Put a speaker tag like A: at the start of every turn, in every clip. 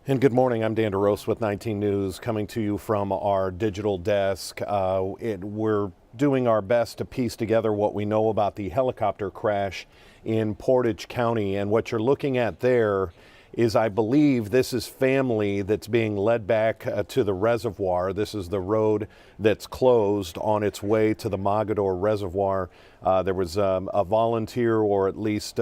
A: And good morning, I'm Dan DeRose with 19 News, coming to you from our digital desk. We're doing our best to piece together what we know about the helicopter crash in Portage County. And what you're looking at there is, I believe, this is family that's being led back to the reservoir. This is the road that's closed on its way to the Mogador Reservoir. There was a volunteer, or at least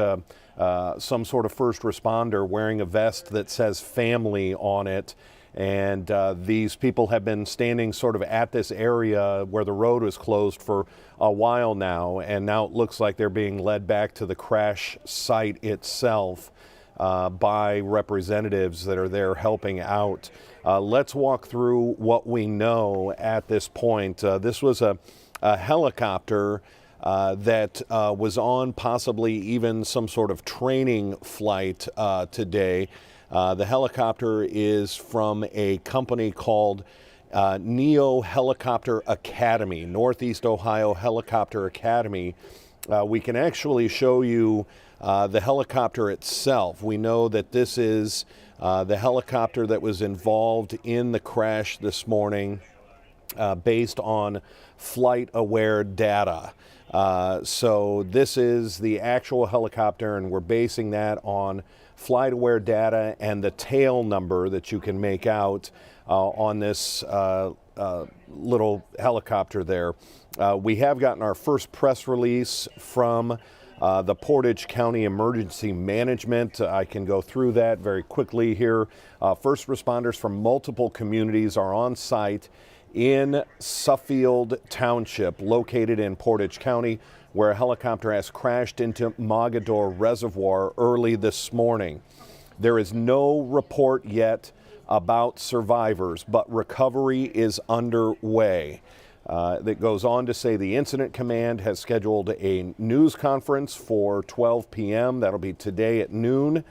A: some sort of first responder, wearing a vest that says family on it. And these people have been standing sort of at this area where the road was closed for a while now. And now it looks like they're being led back to the crash site itself by representatives that are there helping out. Let's walk through what we know at this point. This was a helicopter that was on possibly even some sort of training flight today. The helicopter is from a company called Neo Helicopter Academy, Northeast Ohio Helicopter Academy. We can actually show you the helicopter itself. We know that this is the helicopter that was involved in the crash this morning based on flight-aware data. So this is the actual helicopter, and we're basing that on flight-aware data and the tail number that you can make out on this little helicopter there. We have gotten our first press release from the Portage County Emergency Management. I can go through that very quickly here. First responders from multiple communities are on site in Suffield Township, located in Portage County, where a helicopter has crashed into Mogador Reservoir early this morning. There is no report yet about survivors, but recovery is underway. That goes on to say the Incident Command has scheduled a news conference for 12 p.m. That'll be today at noon,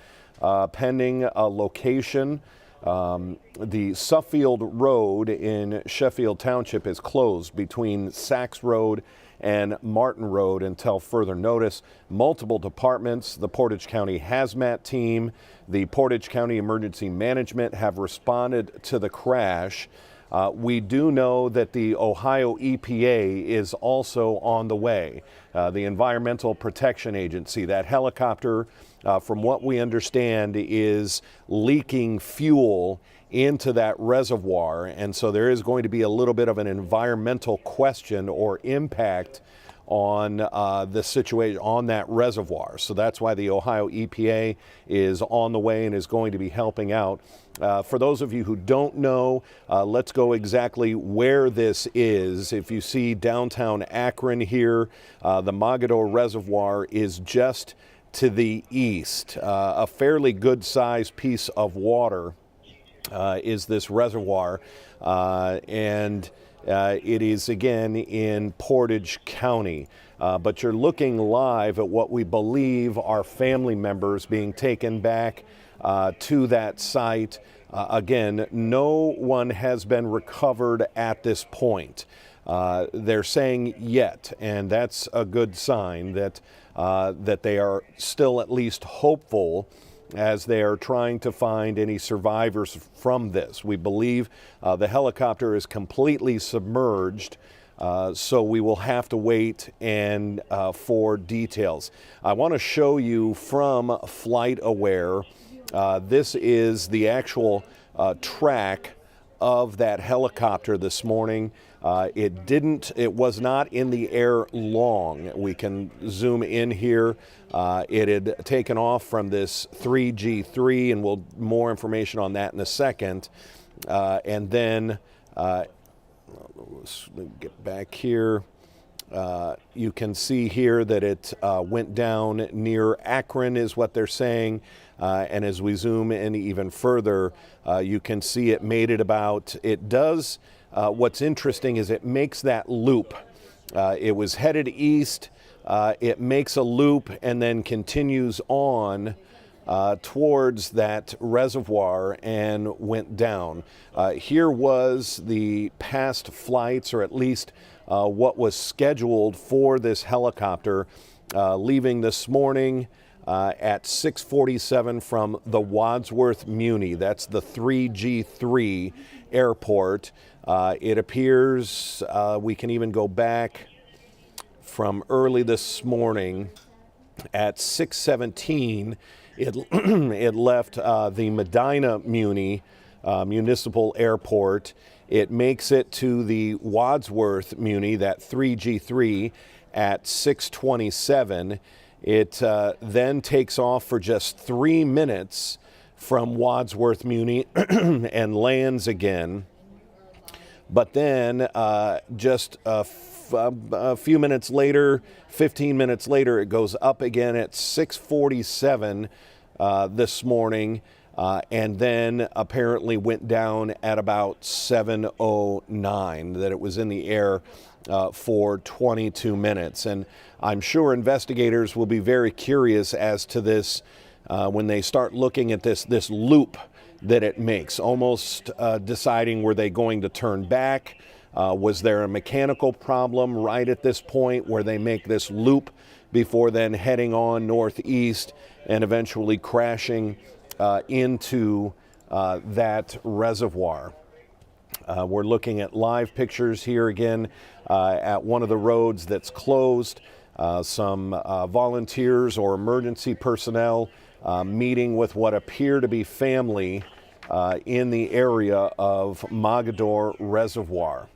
A: pending a location. The Suffield Road in Sheffield Township is closed between Sachs Road and Martin Road until further notice. Multiple departments, the Portage County Hazmat Team, the Portage County Emergency Management have responded to the crash. We do know that the Ohio EPA is also on the way. The Environmental Protection Agency, that helicopter, from what we understand, is leaking fuel into that reservoir. And so there is going to be a little bit of an environmental question or impact on the situation on that reservoir. So that's why the Ohio EPA is on the way and is going to be helping out. For those of you who don't know, let's go exactly where this is. If you see downtown Akron here, the Mogador Reservoir is just to the east. A fairly good sized piece of water is this reservoir, and it is again in Portage County. But you're looking live at what we believe are family members being taken back to that site. Again, no one has been recovered at this point. They're saying yet, and that's a good sign that that they are still at least hopeful as they are trying to find any survivors from this. We believe the helicopter is completely submerged, so we will have to wait and for details. I want to show you from FlightAware. This is the actual track of that helicopter this morning. It was not in the air long. We can zoom in here. It had taken off from this 3G3, and we'll more information on that in a second. And then let's get back here. You can see here that it went down near Akron is what they're saying. And as we zoom in even further, you can see it made it about, it does, what's interesting is it makes that loop. It was headed east, it makes a loop and then continues on towards that reservoir and went down. Here was the past flights, or at least what was scheduled for this helicopter, leaving this morning at 6:47 from the Wadsworth Muni. That's the 3G3 airport. It appears we can even go back from early this morning at 6:17. It left the Medina Muni municipal airport. It makes it to the Wadsworth Muni, that 3G3, at 6:27. It then takes off for just 3 minutes from Wadsworth Muni and lands again. But then just a few minutes later, 15 minutes later, it goes up again at 6:47 this morning, and then apparently went down at about 7:09, that it was in the air for 22 minutes. And I'm sure investigators will be very curious as to this when they start looking at this loop that it makes, almost deciding, were they going to turn back? Was there a mechanical problem right at this point where they make this loop before then heading on northeast and eventually crashing into that reservoir? We're looking at live pictures here again at one of the roads that's closed. Some volunteers or emergency personnel meeting with what appear to be family in the area of Mogador Reservoir.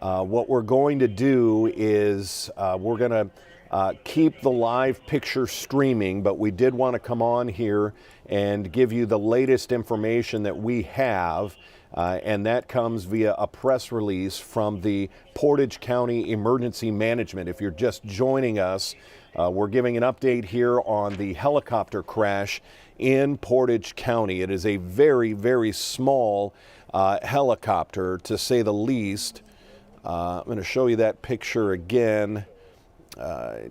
A: What we're going to do is we're going to keep the live picture streaming, but we did want to come on here and give you the latest information that we have, and that comes via a press release from the Portage County Emergency Management. If you're just joining us, we're giving an update here on the helicopter crash in Portage County. It is a very, very small helicopter, to say the least. I'm going to show you that picture again.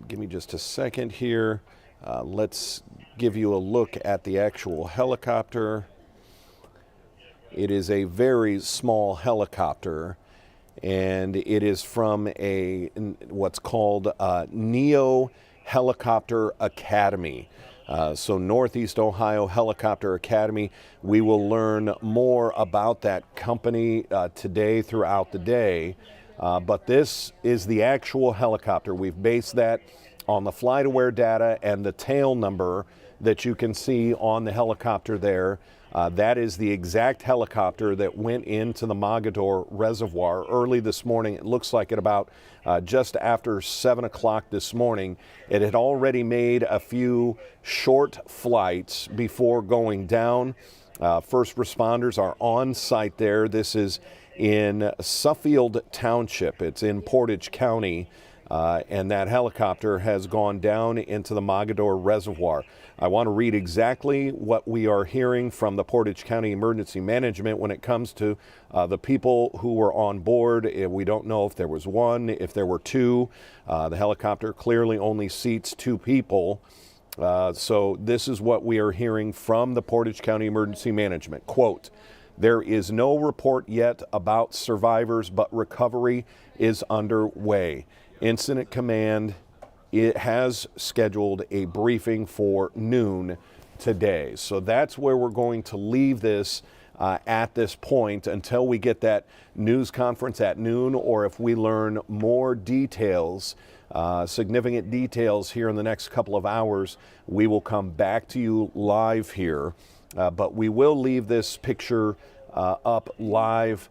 A: Give me just a second here. Let's give you a look at the actual helicopter. It is a very small helicopter, and it is from what's called Neo Helicopter Academy. So Northeast Ohio Helicopter Academy. We will learn more about that company today throughout the day. But this is the actual helicopter. We've based that on the flight-aware data and the tail number that you can see on the helicopter there. That is the exact helicopter that went into the Mogador Reservoir early this morning. It looks like at about just after 7 o'clock this morning. It had already made a few short flights before going down. First responders are on site there. This is in Suffield Township. It's in Portage County, and that helicopter has gone down into the Mogador Reservoir. I want to read exactly what we are hearing from the Portage County Emergency Management when it comes to the people who were on board. We don't know if there was one, if there were two. The helicopter clearly only seats 2 people. So this is what we are hearing from the Portage County Emergency Management. Quote, "There is no report yet about survivors, but recovery is underway. Incident Command, it has scheduled a briefing for noon today." So that's where we're going to leave this at this point until we get that news conference at noon, or if we learn more details, significant details here in the next couple of hours, we will come back to you live here. But we will leave this picture up live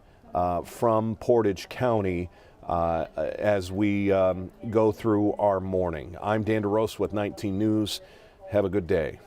A: from Portage County as we go through our morning. I'm Dan DeRose with 19 News. Have a good day.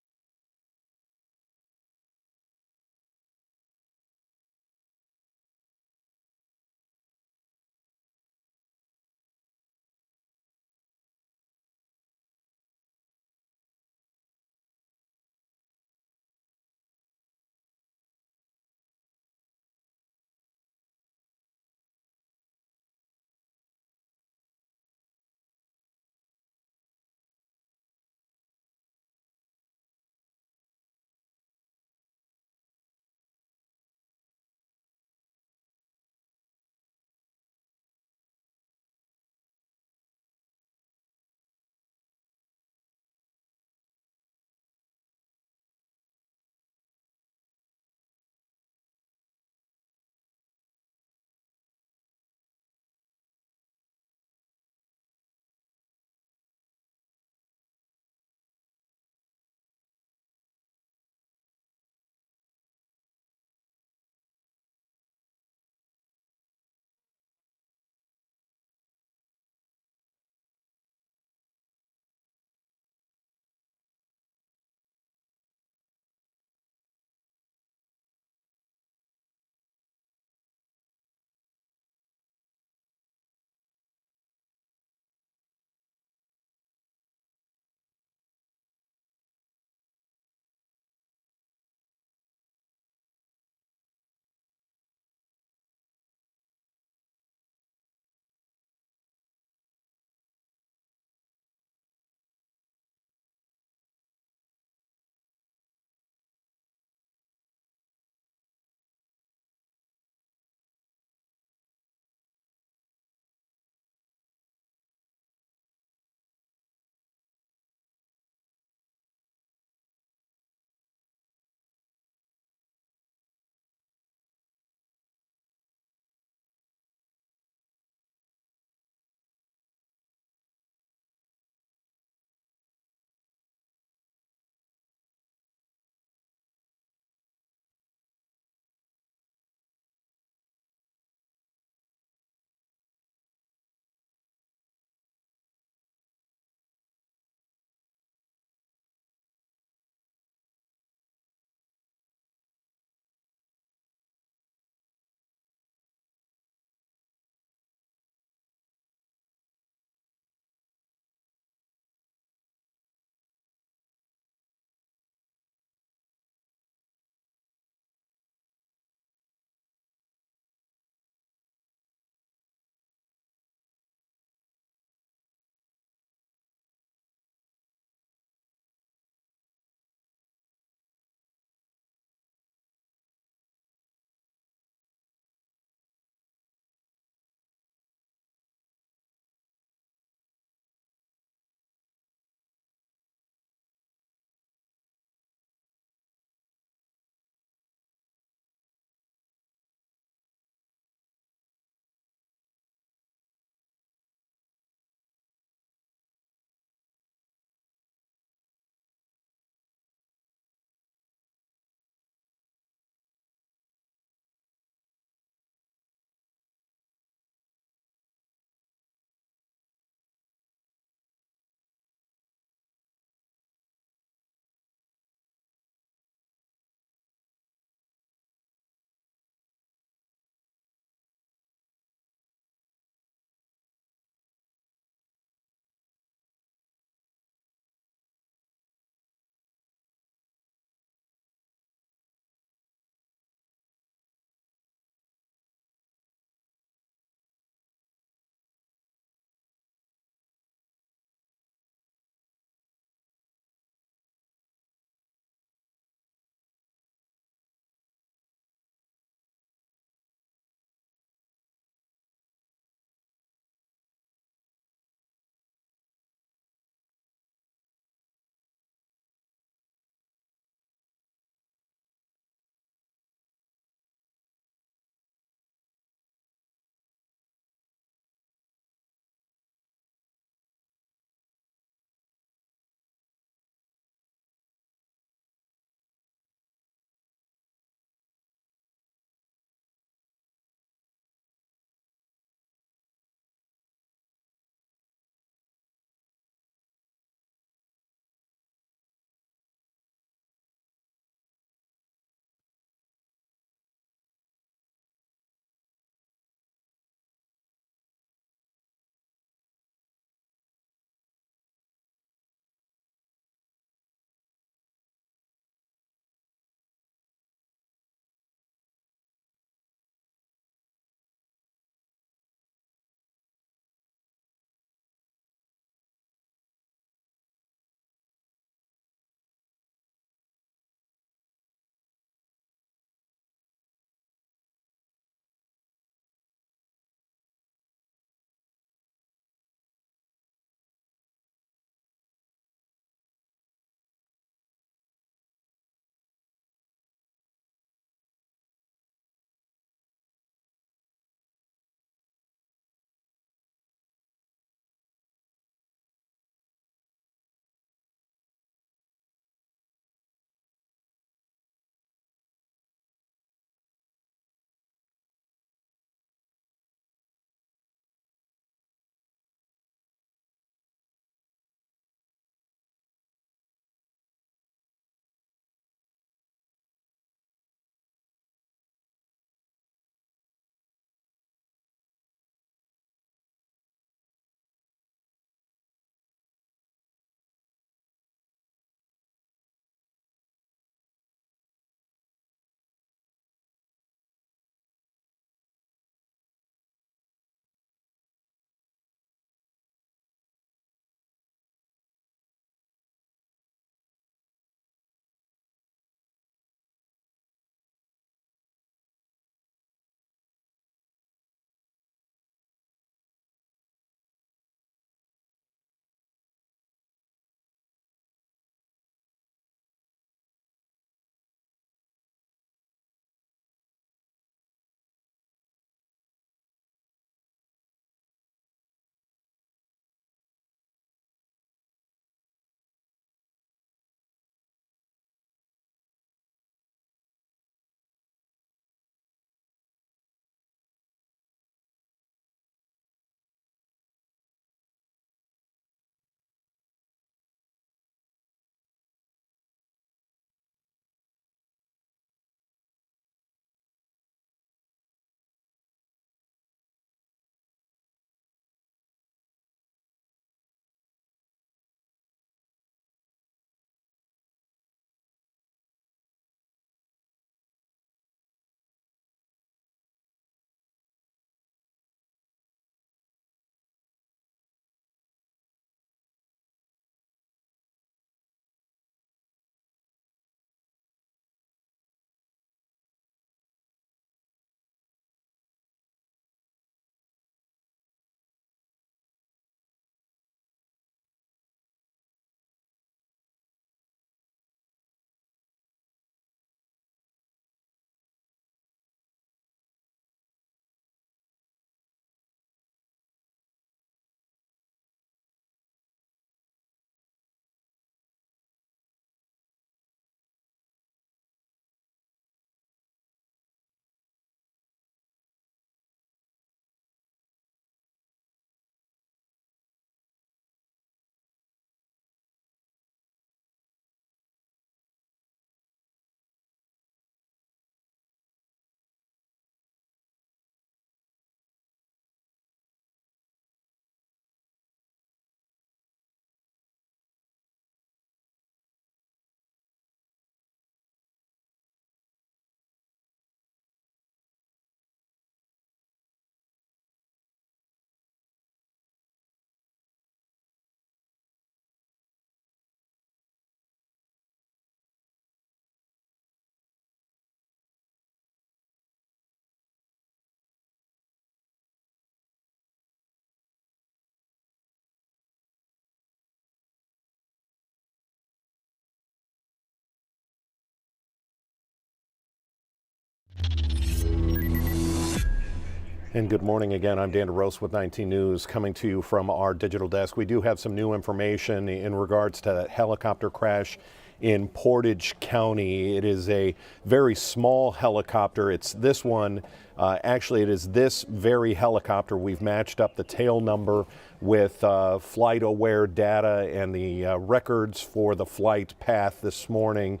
A: And good morning again. I'm Dan DeRose with 19 News coming to you from our digital desk. We do have some new information in regards to that helicopter crash in Portage County. It is a very small helicopter. It's this one. Actually, it is this very helicopter. We've matched up the tail number with flight aware data and the records for the flight path this morning.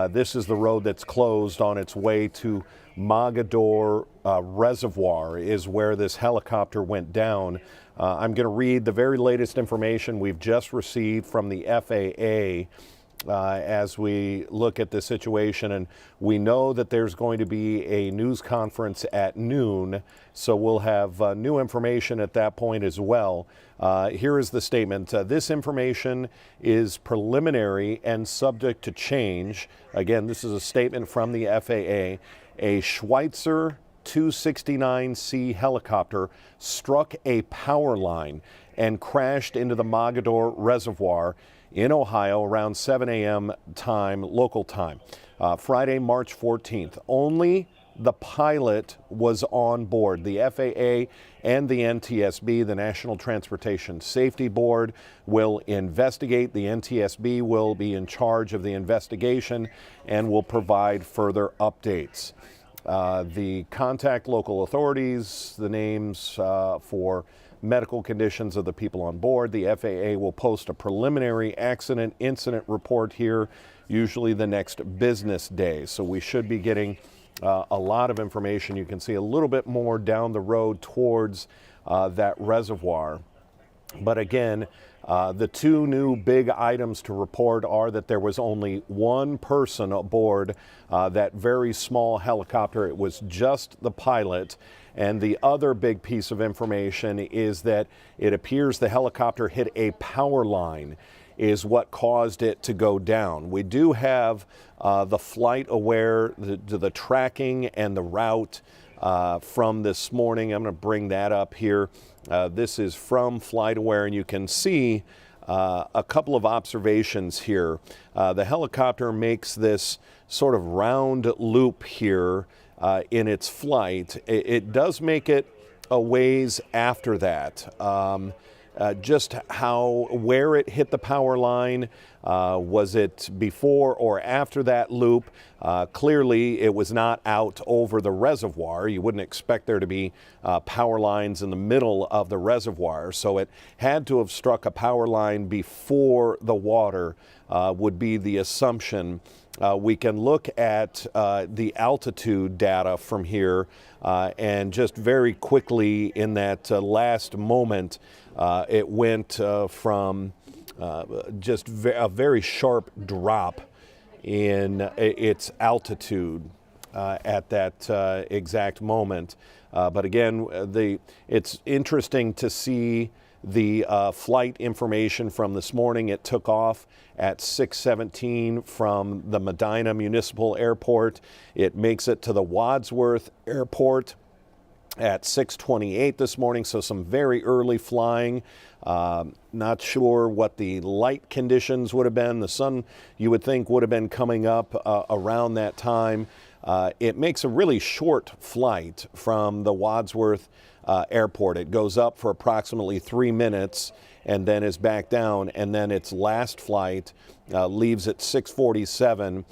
A: This is the road that's closed on its way to Mogador Reservoir is where this helicopter went down. I'm going to read the very latest information we've just received from the FAA as we look at the situation, and we know that there's going to be a news conference at noon, so we'll have new information at that point as well. Here is the statement. This information is preliminary and subject to change. Again, this is a statement from the FAA. A Schweitzer 269C helicopter struck a power line and crashed into the Mogador Reservoir in Ohio around 7 a.m. time, local time, Friday, March 14th. Only the pilot was on board. The FAA and the NTSB, the National Transportation Safety Board, will investigate. The NTSB will be in charge of the investigation and will provide further updates. The contact local authorities, the names for medical conditions of the people on board. The FAA will post a preliminary accident incident report here, usually the next business day. So we should be getting a lot of information. You can see a little bit more down the road towards that reservoir. But again, the two new big items to report are that there was only one person aboard that very small helicopter. It was just the pilot. And the other big piece of information is that it appears the helicopter hit a power line is what caused it to go down. We do have the flight aware, the tracking and the route from this morning. I'm going to bring that up here. This is from FlightAware, and you can see a couple of observations here. The helicopter makes this sort of round loop here in its flight. It does make it a ways after that. Just where it hit the power line, was it before or after that loop? Clearly it was not out over the reservoir. You wouldn't expect there to be power lines in the middle of the reservoir, so it had to have struck a power line before the water, would be the assumption. We can look at the altitude data from here, and just very quickly in that last moment, it went from just a very sharp drop in its altitude at that exact moment. But again, it's interesting to see the flight information from this morning. It took off at 6:17 from the Medina Municipal Airport. It makes it to the Wadsworth Airport at 6:28 this morning, so some very early flying. Not sure what the light conditions would have been. The sun, you would think, would have been coming up around that time. It makes a really short flight from the Wadsworth Airport. It goes up for approximately 3 minutes and then is back down, and then its last flight leaves at 6:47.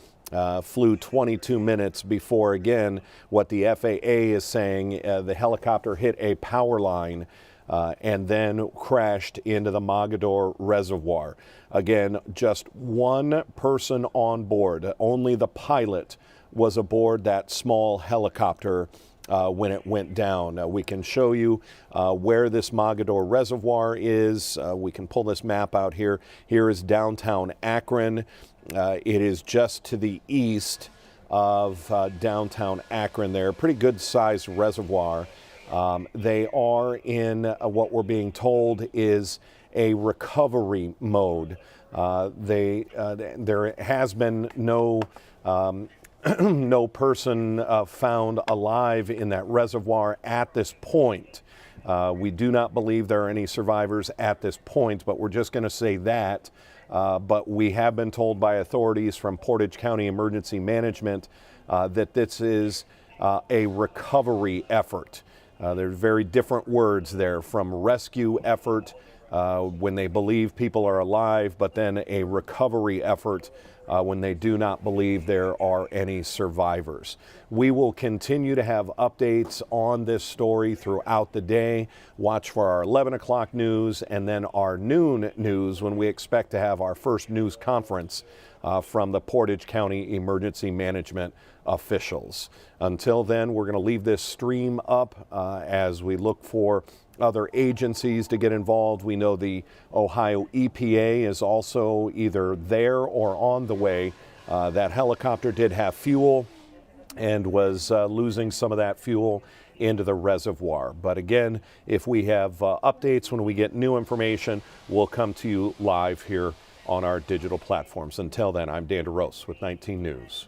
A: Flew 22 minutes before, again, what the FAA is saying, the helicopter hit a power line and then crashed into the Mogador Reservoir. Again, just one person on board. Only the pilot was aboard that small helicopter when it went down. We can show you where this Mogador Reservoir is. We can pull this map out here. Here is downtown Akron. It is just to the east of downtown Akron there. Pretty good sized reservoir. They are in what we're being told is a recovery mode. There has been no no person found alive in that reservoir at this point. We do not believe there are any survivors at this point, but we're just going to say that. But we have been told by authorities from Portage County Emergency Management that this is a recovery effort. There's very different words there, from rescue effort when they believe people are alive, but then a recovery effort when they do not believe there are any survivors. We will continue to have updates on this story throughout the day. Watch for our 11 o'clock news and then our noon news when we expect to have our first news conference from the Portage County Emergency Management officials. Until then, we're going to leave this stream up as we look for other agencies to get involved. We know the Ohio EPA is also either there or on the way. That helicopter did have fuel and was losing some of that fuel into the reservoir. But again, if we have updates, when we get new information, we'll come to you live here on our digital platforms. Until then, I'm Dan DeRose with 19 News.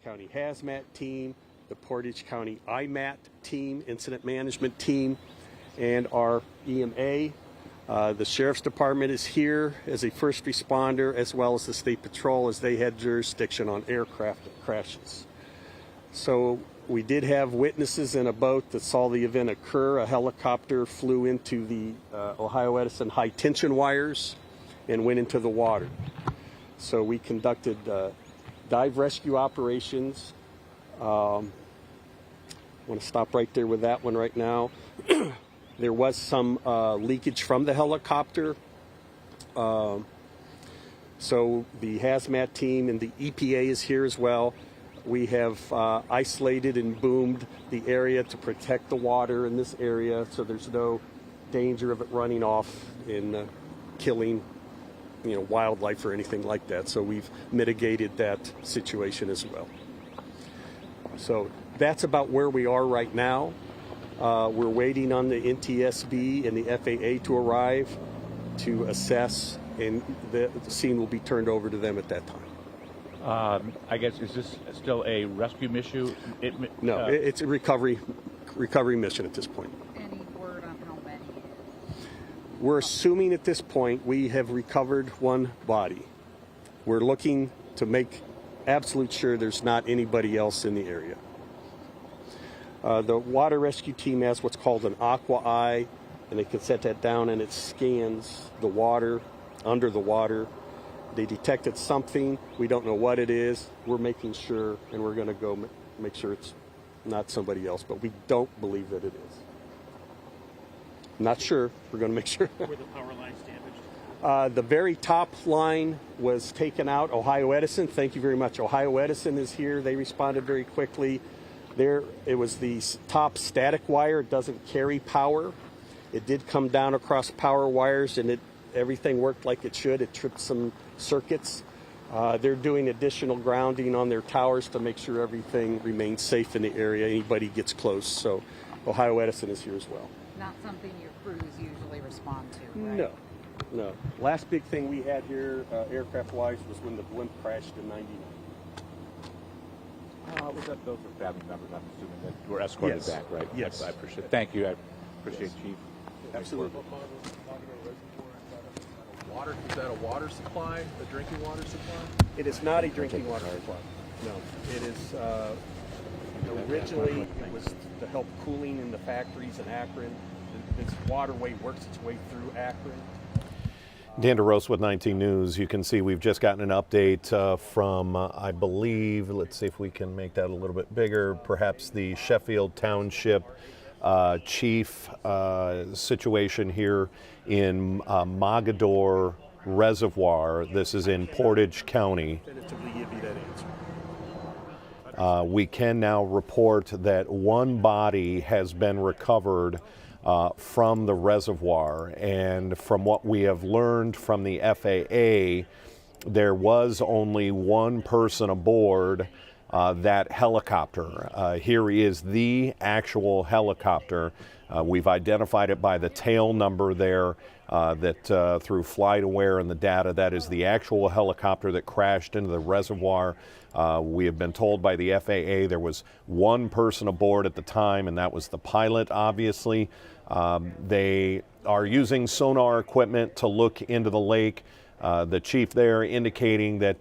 B: County Hazmat team, the Portage County IMAT team, Incident Management team, and our EMA. The Sheriff's Department is here as a first responder, as well as the State Patrol, as they had jurisdiction on aircraft crashes. So we did have witnesses in a boat that saw the event occur. A helicopter flew into the Ohio Edison high tension wires and went into the water. So we conducted dive rescue operations. I want to stop right there with that one right now. There was some leakage from the helicopter. So the hazmat team and the EPA is here as well. We have isolated and boomed the area to protect the water in this area, so there's no danger of it running off and killing, wildlife or anything like that. So we've mitigated that situation as well. So that's about where we are right now. We're waiting on the NTSB and the FAA to arrive to assess, and the scene will be turned over to them at that time.
C: I guess, is this still a rescue mission?
B: No, it's a recovery mission at this point.
D: Any word on how many?
B: We're assuming at this point we have recovered one body. We're looking to make absolute sure there's not anybody else in the area. The water rescue team has what's called an aqua eye, and they can set that down and it scans the water, under the water. They detected something. We don't know what it is. We're making sure, and we're going to go make sure it's not somebody else, but we don't believe that it is. Not sure. We're going to make sure.
E: Were the power lines damaged?
B: The very top line was taken out. Ohio Edison, thank you very much. Ohio Edison is here. They responded very quickly. It was the top static wire. It doesn't carry power. It did come down across power wires, and everything worked like it should. It tripped some circuits. They're doing additional grounding on their towers to make sure everything remains safe in the area. Anybody gets close. So Ohio Edison is here as well.
D: Not something your crews usually respond to, right?
B: No. Last big thing we had here, aircraft-wise, was when the blimp crashed in '99.
C: Those were family members, I'm assuming, that were escorted back, right?
B: Yes.
C: I appreciate it. Thank you. I appreciate Chief.
B: Absolutely.
E: Is that a water supply, a drinking water supply?
B: It is not a drinking water supply. No, it is. Originally, it was to help cooling in the factories in Akron. This waterway works its way through Akron.
A: Dan DeRose with 19 News. You can see we've just gotten an update from, I believe, let's see if we can make that a little bit bigger, perhaps the Sheffield Township chief situation here in Mogador Reservoir. This is in Portage County. We can now report that one body has been recovered from the reservoir, and from what we have learned from the FAA, there was only one person aboard that helicopter. Here is the actual helicopter. We've identified it by the tail number there that through FlightAware and the data, that is the actual helicopter that crashed into the reservoir. We have been told by the FAA there was one person aboard at the time, and that was the pilot, obviously. They are using sonar equipment to look into the lake. The chief there indicating that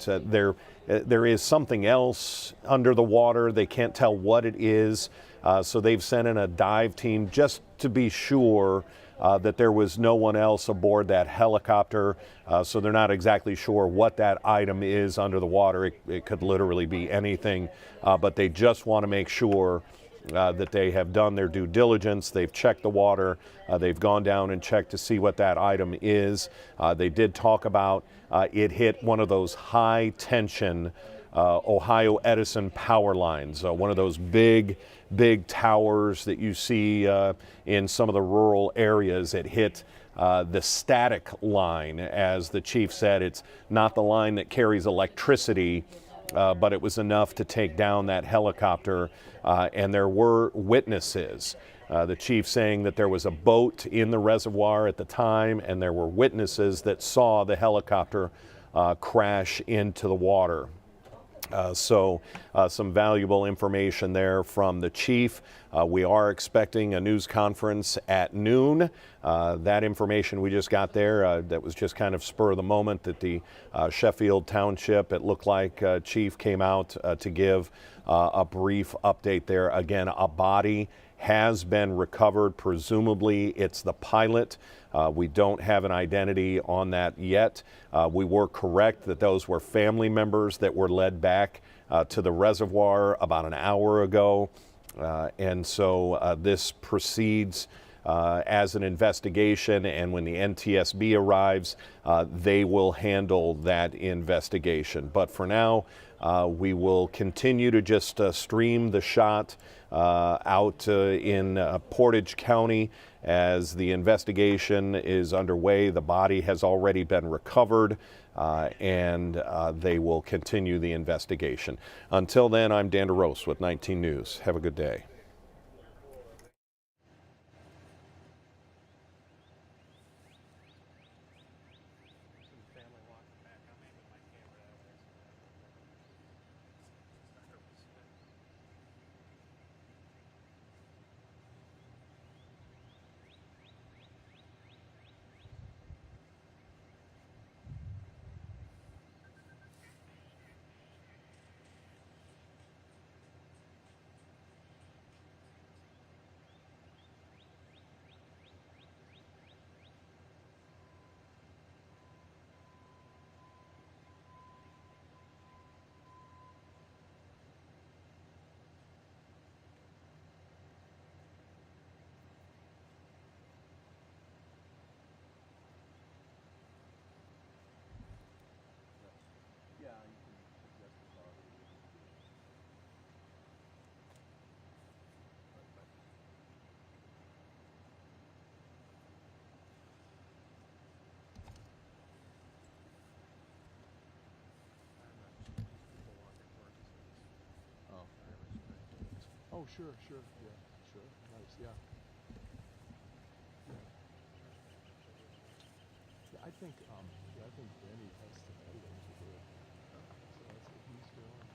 A: there is something else under the water. They can't tell what it is. So they've sent in a dive team just to be sure that there was no one else aboard that helicopter. So they're not exactly sure what that item is under the water. It could literally be anything, but they just want to make sure that they have done their due diligence. They've checked the water. They've gone down and checked to see what that item is. They did talk about it hit one of those high tension Ohio Edison power lines, one of those big towers that you see in some of the rural areas. It hit the static line, as the chief said. It's not the line that carries electricity, but it was enough to take down that helicopter, and there were witnesses. The chief saying that there was a boat in the reservoir at the time, and there were witnesses that saw the helicopter crash into the water. So some valuable information there from the chief. We are expecting a news conference at noon. That information we just got there, that was just kind of spur of the moment that the Sheffield Township, it looked like chief came out to give a brief update there. Again, a body has been recovered. Presumably it's the pilot. We don't have an identity on that yet. We were correct that those were family members that were led back to the reservoir about an hour ago. And so this proceeds as an investigation, and when the NTSB arrives, they will handle that investigation. But for now, we will continue to just stream the shot out in Portage County as the investigation is underway. The body has already been recovered, and they will continue the investigation. Until then, I'm Dan DeRose with 19 News. Have a good day.
E: Oh, sure, sure, yeah, sure, nice, yeah. Yeah, I think Danny has some editing to do. So that's what he's doing.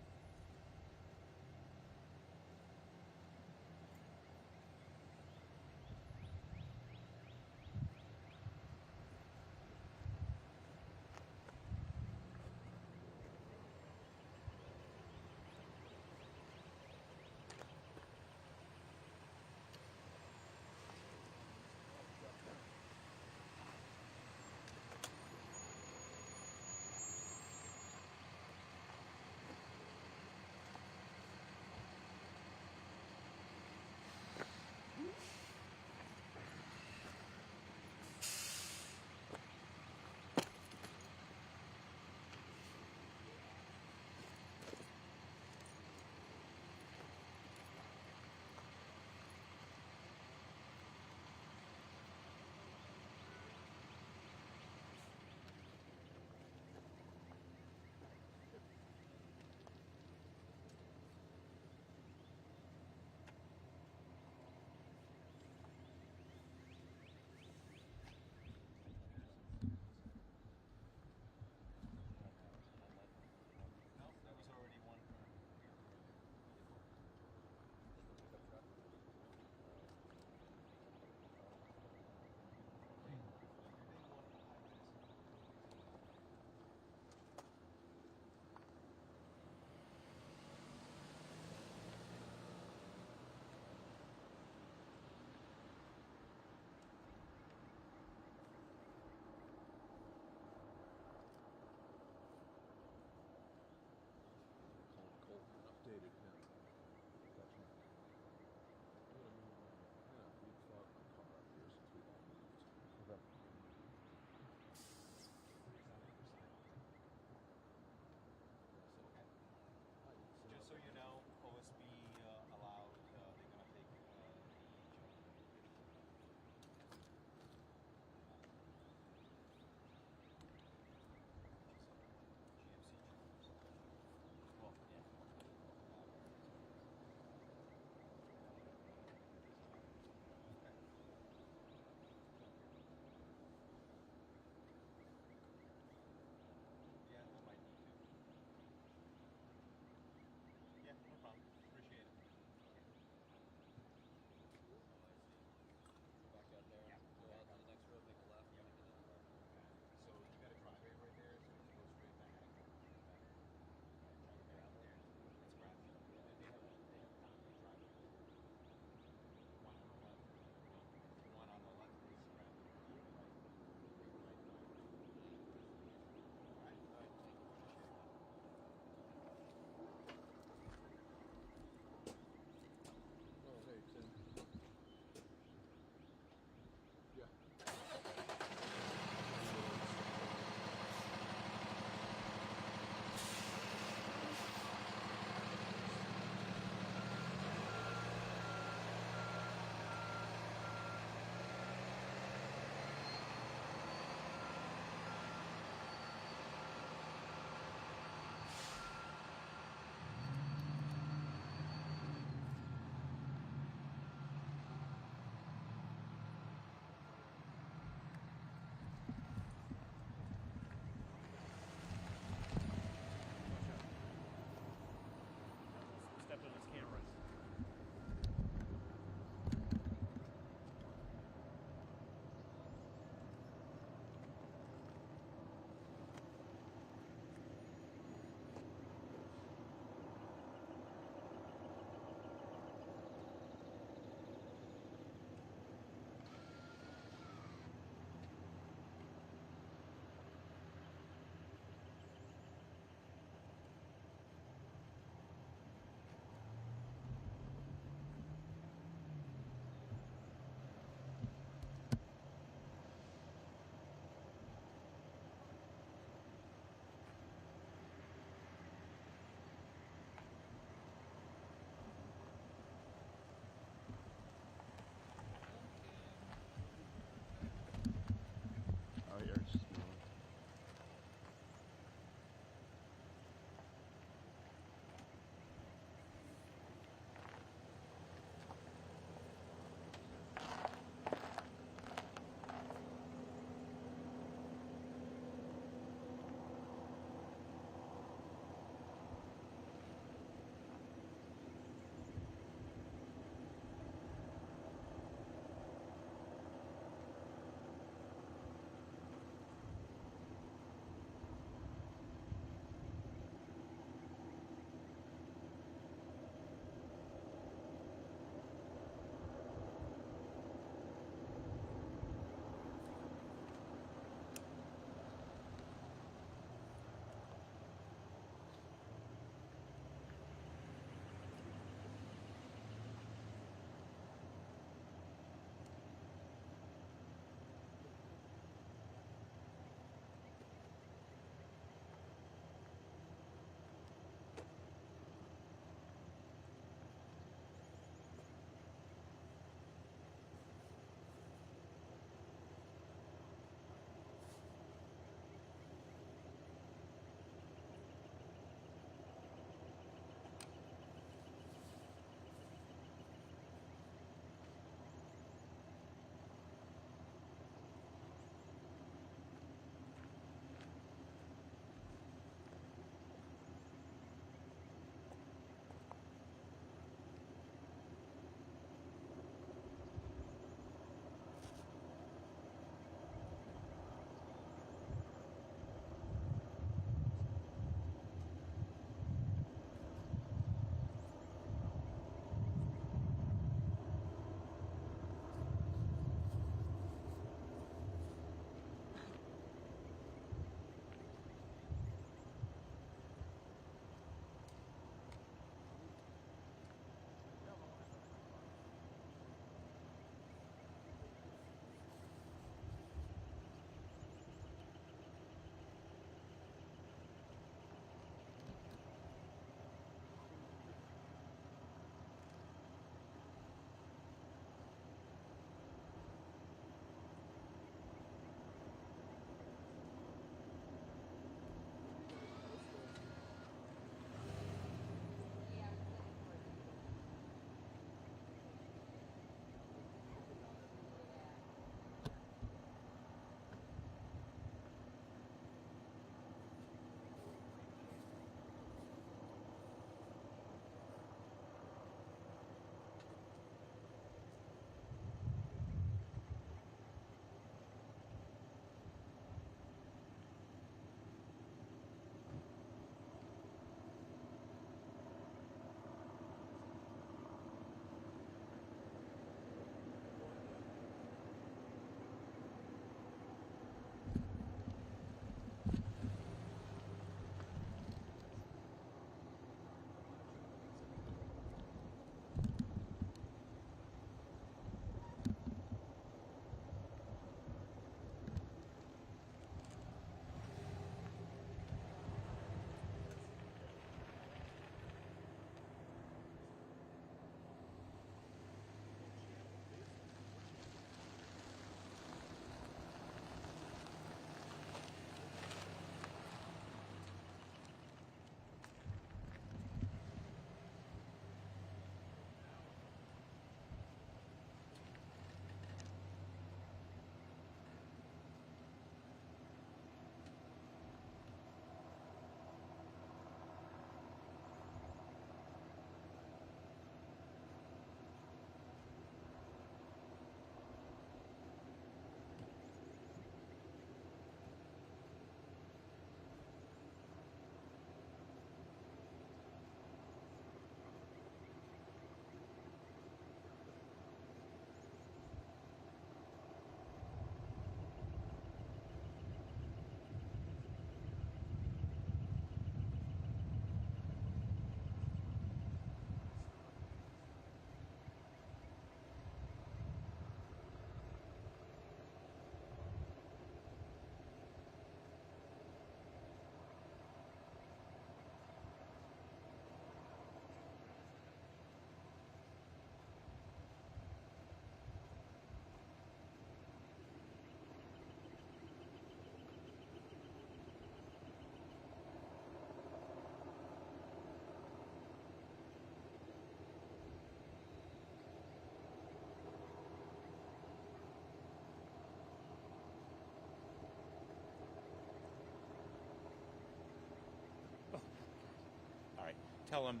C: Tell them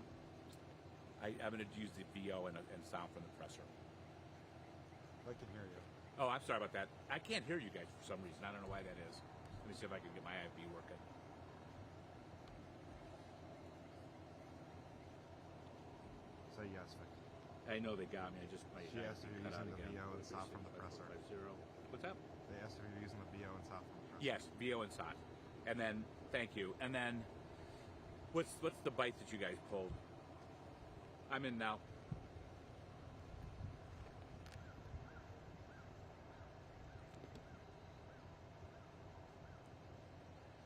C: I'm going to use the VO and sound from the presser.
F: I can hear you.
C: Oh, I'm sorry about that. I can't hear you guys for some reason. I don't know why that is. Let me see if I can get my IV working.
F: Say yes, Vic.
C: I know they got me. I just might.
F: She asked if you're
C: cut out
F: using the
C: again.
F: VO and sound from the presser.
C: 50. What's that?
F: They asked if you're using the VO and sound from the presser.
C: Yes, VO and SOT. And then, thank you. And then, what's the bite that you guys pulled? I'm in now.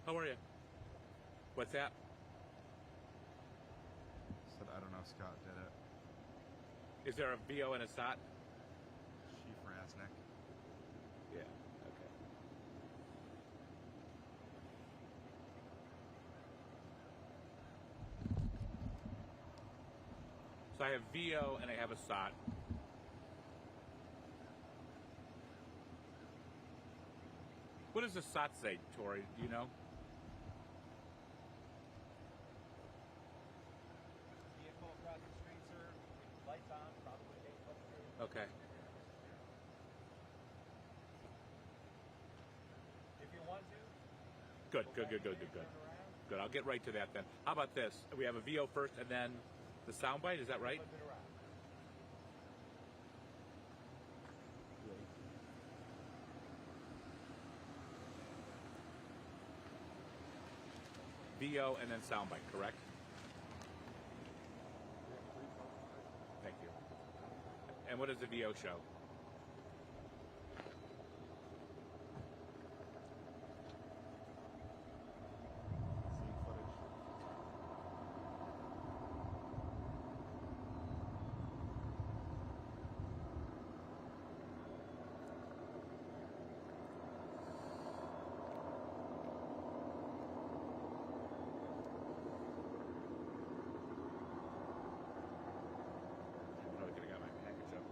C: How are you? What's that?
F: Said I don't know if Scott did it.
C: Is there a VO and a SOT?
F: Chief Rasnick.
C: Yeah. Okay. So I have VO and I have a SOT. What does the SOT say, Tori? Do you know?
G: Vehicle across the street, sir. Lights on, probably
C: Okay.
G: if you want to.
C: Good.
G: Turn around.
C: Good. I'll get right to that then. How about this? We have a VO first and then the soundbite. Is that right?
G: Flip it around.
C: VO and then soundbite, correct? Thank you. And what does the VO show?
F: Scene footage.
C: I'm probably gonna get my package up.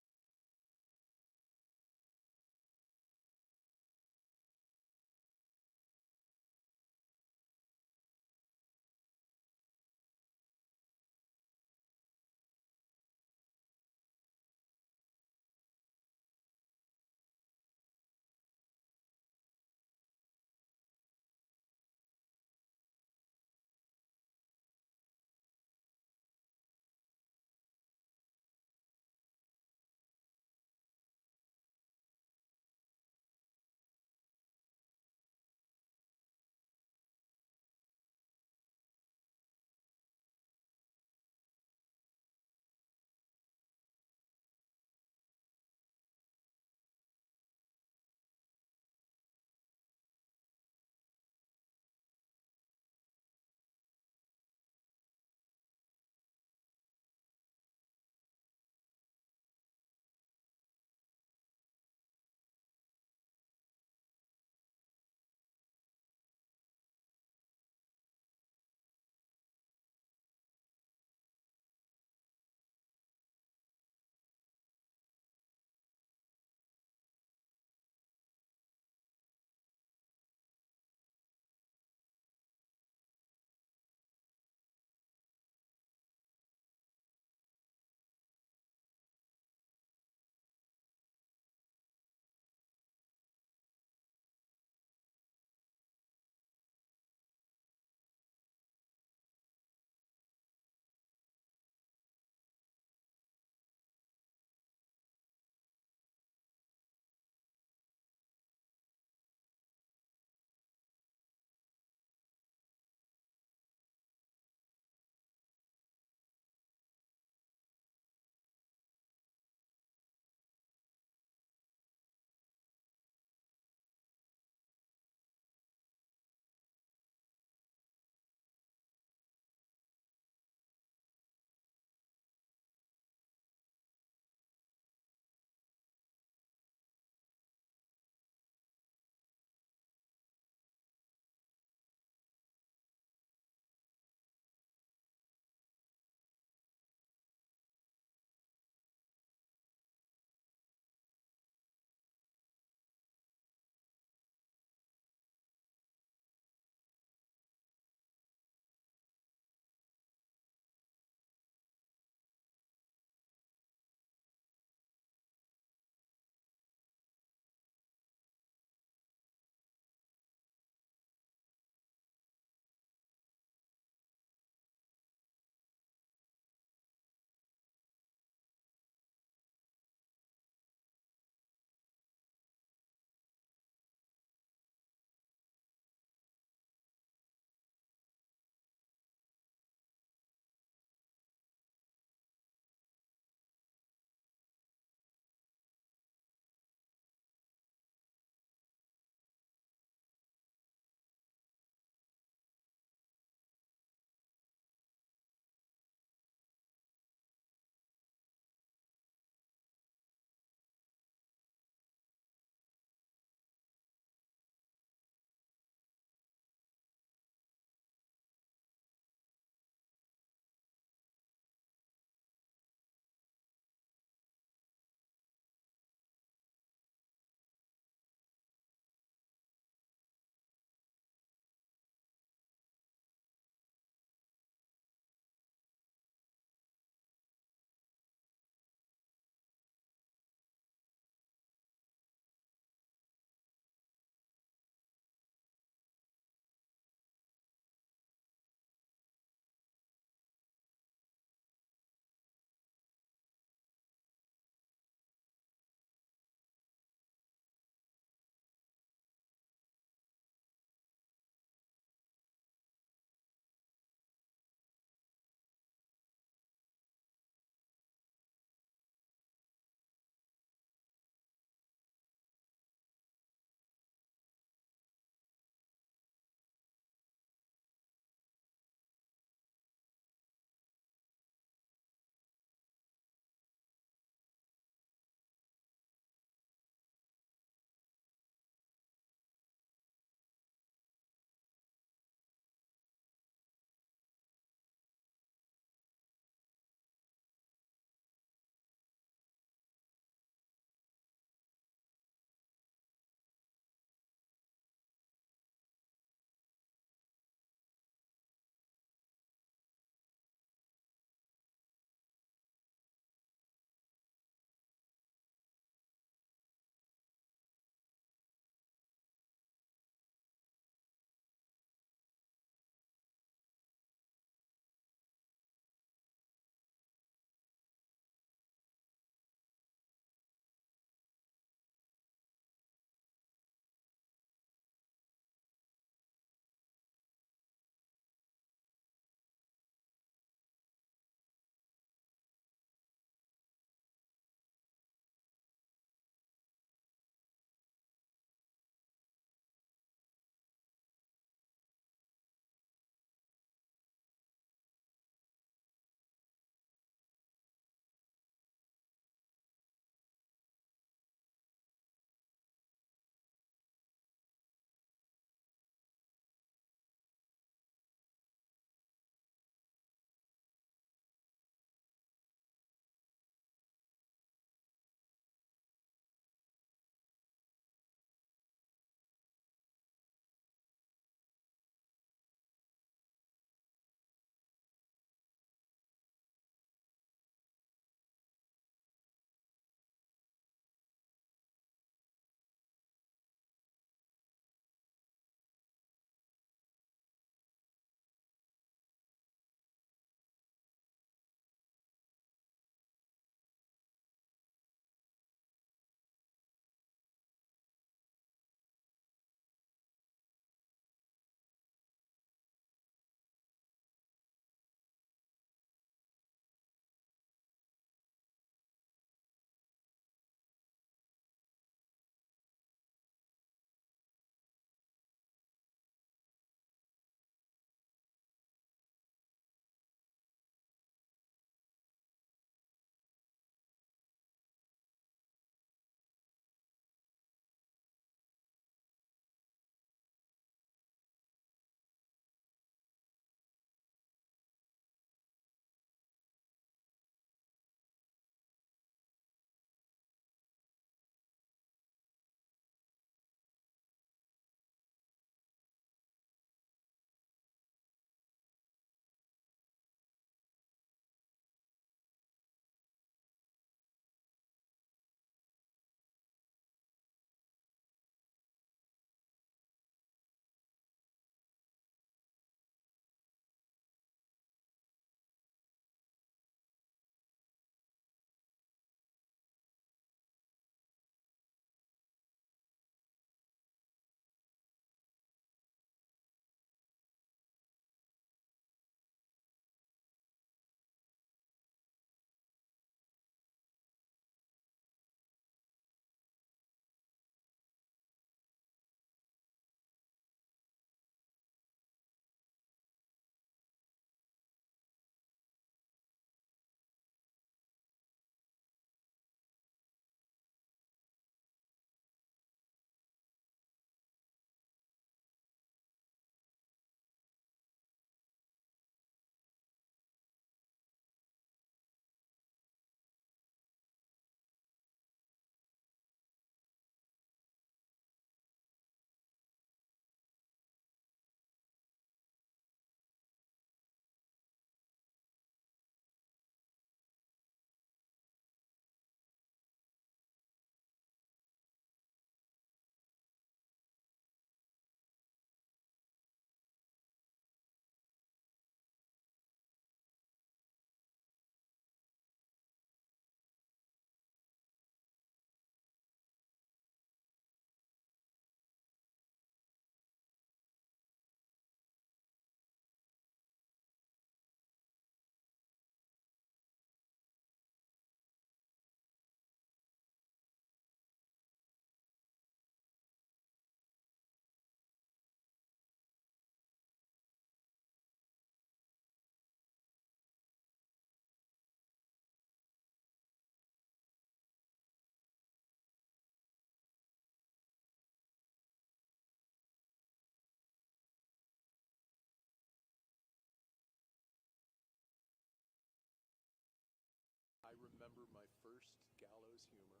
E: worst gallows humor.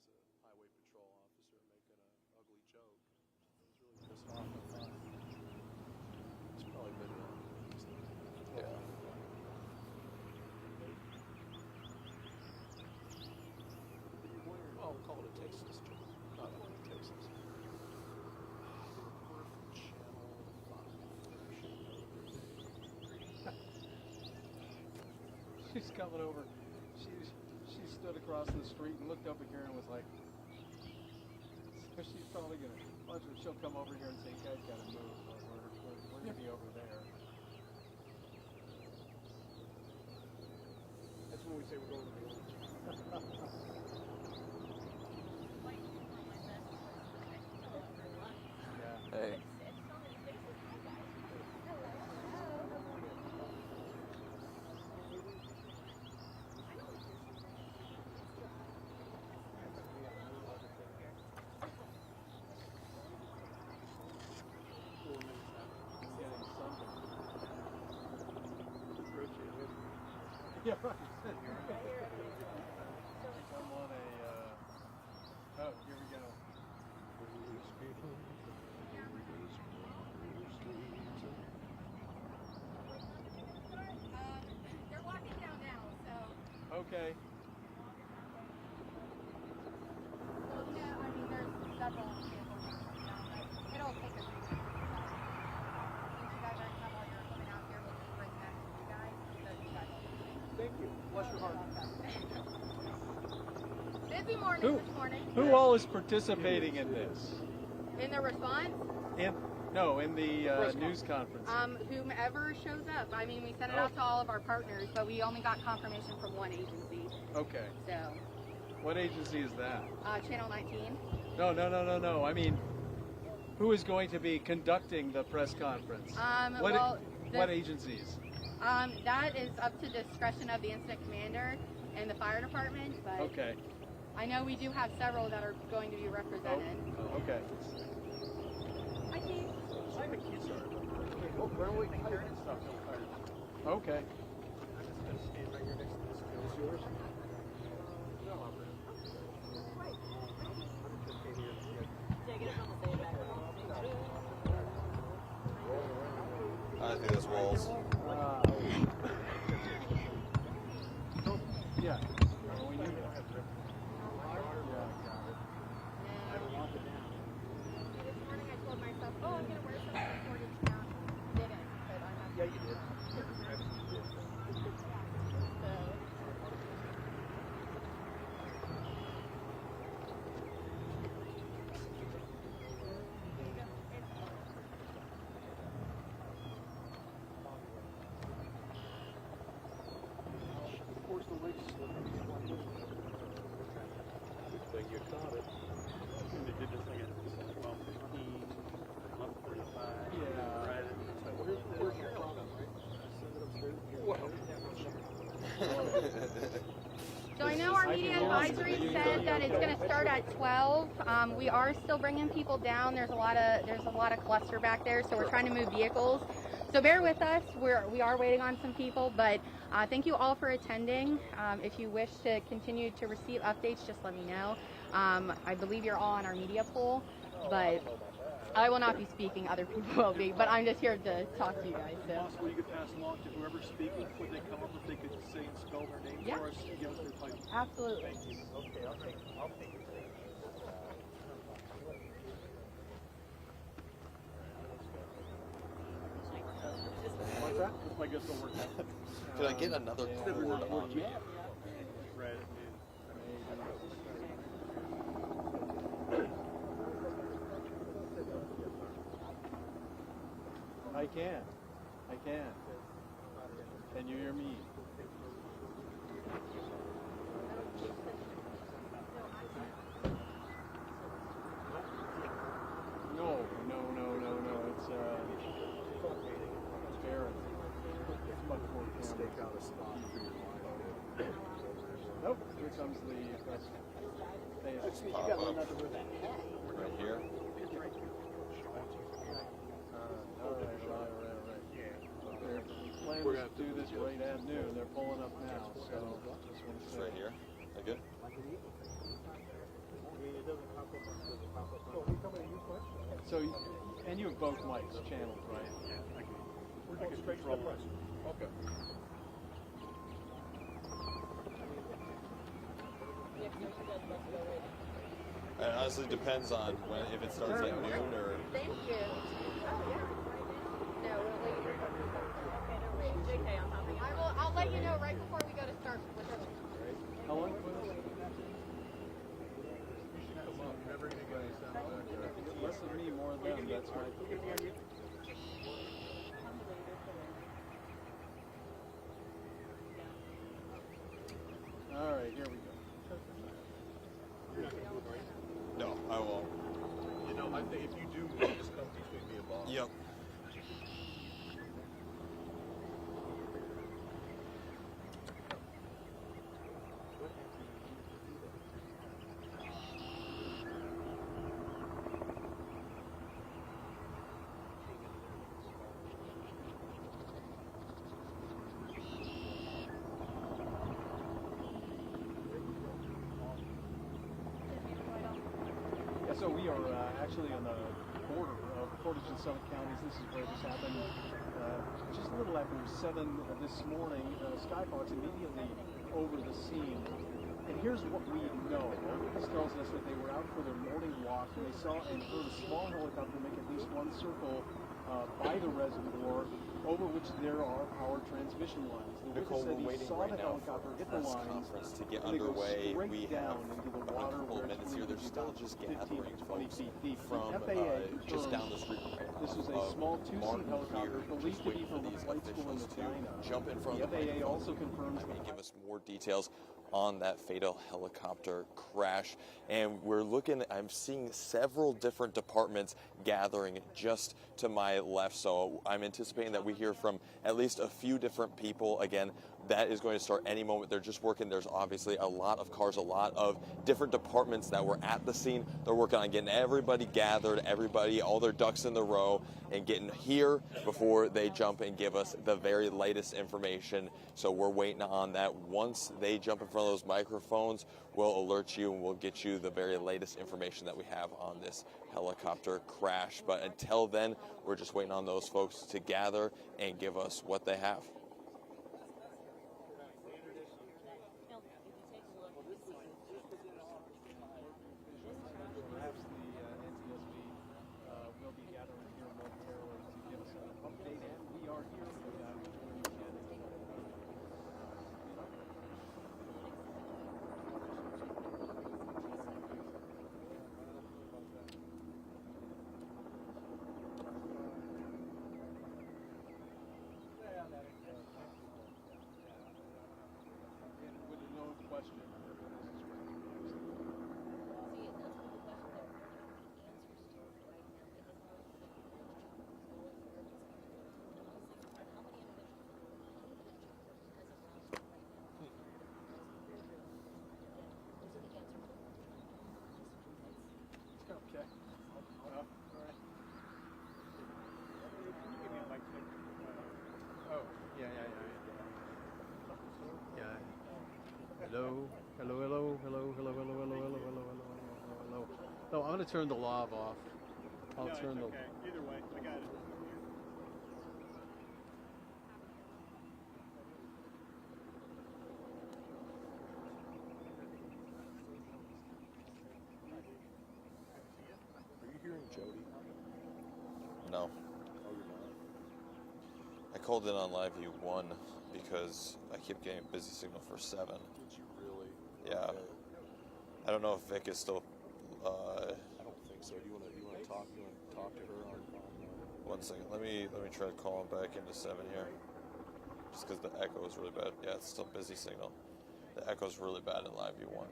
E: It was a highway patrol officer making an ugly joke. It was really pissed off at us. It's probably been oh, we'll call it a Texas joke. Not only Texas. Reporter from Channel 5. She's coming over. She stood across the street and looked over here and was like, so she's probably gonna. She'll come over here and say, "You guys gotta move. We're gonna be over there."
G: That's when we say we're going to the
E: Yeah.
H: Hey.
E: Getting something. Yeah, right. I'm on a, oh, here we go.
D: They're walking down now, so.
E: Okay.
D: Well, yeah, I mean, there's several vehicles coming down, but it'll take a few minutes. Since you guys already have all your equipment out here, we'll just bring that to you guys, so you guys will.
G: Thank you. Bless your heart.
D: Busy morning this morning.
E: Who all is participating in this?
D: In the response,
E: In the news conference.
D: whomever shows up. I mean, we sent it out to all of our partners, but we only got confirmation from one agency.
E: Okay.
D: So,
E: What agency is that?
D: Channel 19.
E: No. I mean, who is going to be conducting the press conference? What agencies?
D: That is up to discretion of the incident commander and the fire department, but
E: Okay.
D: I know we do have several that are going to be represented.
E: Okay.
D: Hi, Keith.
G: Where are we turning stuff?
E: Okay.
G: I'm just going to stand right here next to this. Is yours? No, I'm ready.
H: I think there's walls.
E: Yeah. We knew that.
D: This morning I told myself, oh, I'm going to wear something from Portage County. Didn't, but I'm not.
G: Yeah, you did. Of course, the week's
E: Good thing you caught it.
B: They did this thing at 12:15, 11:45.
E: Yeah.
B: Right.
G: where's your product, right? Send it upstairs.
D: So I know our media advisory said that it's going to start at 12. We are still bringing people down. There's a lot of cluster back there, so we're trying to move vehicles. So bear with us. We are waiting on some people, but thank you all for attending. If you wish to continue to receive updates, just let me know. I believe you're all on our media pool, but I will not be speaking. Other people will be, but I'm just here to talk to you guys. So.
G: Possible you could pass along to whoever's speaking. Would they come up if they could say and spell their name
D: Yeah.
G: for us and give us their title?
D: Absolutely.
G: Okay, I'll take it. What's that? I guess it'll work out.
H: Could I get another cord on me?
G: Right.
E: I can. Can you hear me? No. It's Barrett. It's about 4 cameras.
G: Stake out a spot for your line.
E: Nope. Here comes the press.
G: You got one another with that hat.
H: Right here.
E: Right. They're planning to do this right at noon. They're pulling up now, so just want to
H: Just
E: say.
H: right here. Like good.
G: I mean, it doesn't pop up. Doesn't pop up. So we coming to you first?
E: So, and you have both mics channeled, right?
G: Yeah. We're going straight to the west.
E: Okay.
H: It honestly depends on when, if it starts at noon or.
D: Thank you. Oh, yeah. No, we'll leave. I'll let you know right before we go to start.
E: How long? Less of me, more of them. That's right. All right, here we go.
H: No, I won't.
F: You know, I think if you do move, just come between me and Bob.
H: Yep.
E: Yeah, so we are actually on the border of Portage and Summit counties. This is where this happened. Just a little after 7 this morning, Skyfox immediately over the scene. And here's what we know. This tells us that they were out for their morning walk and they saw and heard a small helicopter make at least one circle by the reservoir, over which there are power transmission lines. The
H: Nicole,
E: witness said
H: we're
E: he
H: waiting
E: saw
H: right
E: the
H: now for
E: helicopter
H: a
E: hit the
H: press
E: lines
H: conference to get
E: and they go
H: underway.
E: straight
H: We
E: down
H: have
E: into the
H: a
E: water
H: couple
E: where
H: of
E: it's
H: minutes here. They're
E: believed
H: still
E: about
H: just
E: 15 to
H: gathering
E: 20
H: folks
E: feet deep.
H: from
E: The FAA
H: just
E: confirms
H: down the street.
E: this is a small two-seat helicopter believed to be from a flight school in Medina.
H: Jump in front
E: The
H: of the
E: FAA
H: microphone.
E: also confirms
H: I'm going to give us more details on that fatal helicopter crash. And I'm seeing several different departments gathering just to my left. So I'm anticipating that we hear from at least a few different people. Again, that is going to start any moment. They're just working. There's obviously a lot of cars, a lot of different departments that were at the scene. They're working on getting everybody gathered, all their ducks in the row, and getting here before they jump and give us the very latest information. So we're waiting on that. Once they jump in front of those microphones, we'll alert you and we'll get you the very latest information that we have on this helicopter crash. But until then, we're just waiting on those folks to gather and give us what they have.
E: perhaps the NTSB will be gathering here momentarily to give us an update, and we are here for that when we can. With no question. Okay. All right.
G: Can you give me a mic check?
E: Oh, yeah. Hello. No, I'm going to turn the lav off. I'll
G: No,
E: turn
G: it's
E: the.
G: okay. Either way, I got it.
H: Are you hearing Jody? No. Oh, you're not? I called in on Live View 1 because I kept getting a busy signal for 7.
F: Did you really?
H: Yeah.
F: Okay.
H: I don't know if Vic is still.
F: I don't think so. Do you want to talk? You want to talk to her on
H: 1 second. Let me try to call him back into 7 here. Just because the echo is really bad. Yeah, it's still busy signal. The echo is really bad in Live View 1.